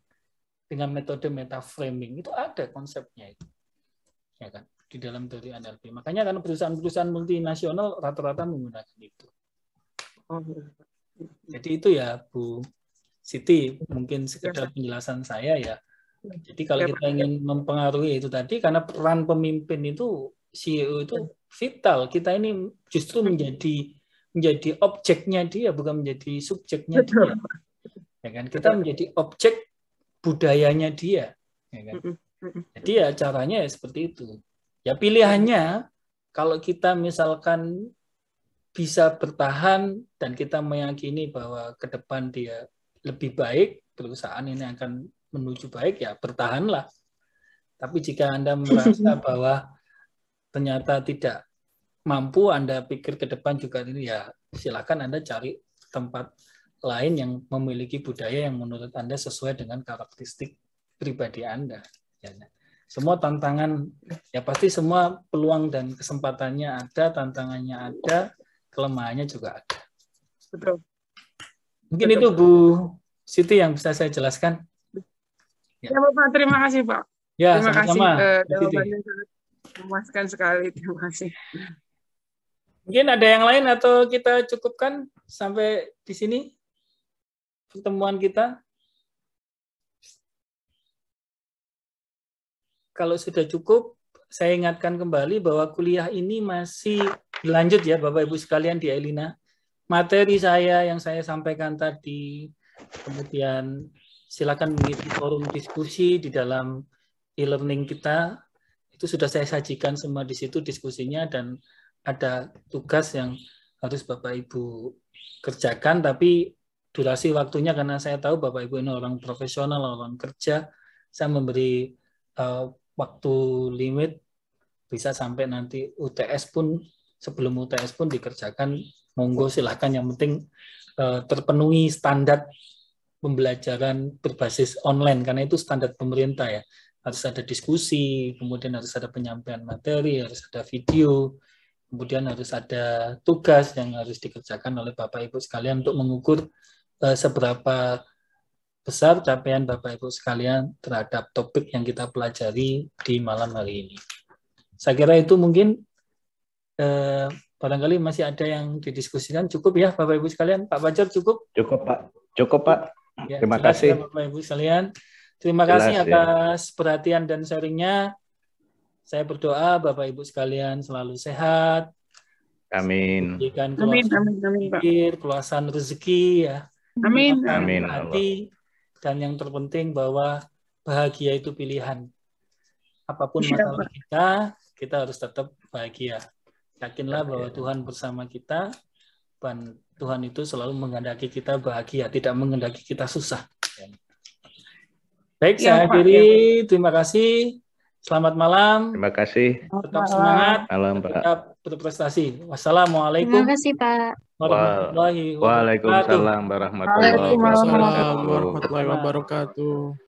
dengan metode metaframing. Itu ada konsepnya itu. Ya kan? Di dalam teori NLP. Makanya kan perusahaan-perusahaan multinasional rata-rata menggunakan itu. Jadi itu ya Bu Siti, mungkin sekedar penjelasan saya ya. Jadi kalau kita ingin mempengaruhi itu tadi, karena peran pemimpin itu, CEO itu vital. Kita ini justru menjadi objeknya dia, bukan menjadi subjeknya dia. Ya kan? Kita menjadi objek budayanya dia. Ya kan? Jadi ya caranya ya seperti itu. Ya pilihannya, kalau kita misalkan bisa bertahan dan kita meyakini bahwa ke depan dia lebih baik, perusahaan ini akan menuju baik, ya bertahanlah. Tapi jika Anda merasa bahwa ternyata tidak mampu, Anda pikir ke depan juga ini, ya silakan Anda cari tempat lain yang memiliki budaya yang menurut Anda sesuai dengan karakteristik pribadi Anda. Ya. Semua tantangan, ya pasti semua peluang dan kesempatannya ada, tantangannya ada, kelemahannya juga ada. Betul. Mungkin itu Bu Siti yang bisa saya jelaskan. Ya Bapak, terima kasih Pak. Ya, terima sama-sama. kasih. Jawabannya sangat memuaskan sekali. Terima kasih. Mungkin ada yang lain atau kita cukupkan sampai di sini pertemuan kita? Kalau sudah cukup, saya ingatkan kembali bahwa kuliah ini masih berlanjut ya Bapak Ibu sekalian di Elina. Materi saya yang saya sampaikan tadi, kemudian silakan mengisi forum diskusi di dalam e-learning kita. Itu sudah saya sajikan semua di situ diskusinya, dan ada tugas yang harus Bapak Ibu kerjakan, tapi durasi waktunya karena saya tahu Bapak Ibu ini orang profesional, orang kerja, saya memberi waktu limit bisa sampai nanti UTS pun, sebelum UTS pun dikerjakan, monggo silahkan, yang penting terpenuhi standar pembelajaran berbasis online, karena itu standar pemerintah ya, harus ada diskusi, kemudian harus ada penyampaian materi, harus ada video, kemudian harus ada tugas yang harus dikerjakan oleh Bapak Ibu sekalian untuk mengukur seberapa besar capaian Bapak Ibu sekalian terhadap topik yang kita pelajari di malam hari ini. Saya kira itu mungkin barangkali masih ada yang didiskusikan. Cukup ya Bapak Ibu sekalian. Pak Fajar cukup? Cukup Pak. Cukup Pak. Ya, terima kasih ya, Bapak Ibu sekalian. Terima kasih atas perhatian dan sharingnya. Saya berdoa Bapak Ibu sekalian selalu sehat. Amin. Diberikan amin, keluasan rezeki ya. Amin. Amin. Hati, dan yang terpenting bahwa bahagia itu pilihan. Apapun masalah kita harus tetap bahagia. Yakinlah bahwa Tuhan bersama kita, dan Tuhan itu selalu menghendaki kita bahagia, tidak menghendaki kita susah. Baik, saya akhiri. Terima kasih. Selamat malam. Terima kasih. Tetap semangat. Malam, Pak. Tetap berprestasi. Wassalamualaikum. Terima kasih, Pak. Warahmatullahi wabarakatuh. Waalaikumsalam warahmatullahi wabarakatuh. Warahmatullahi wabarakatuh.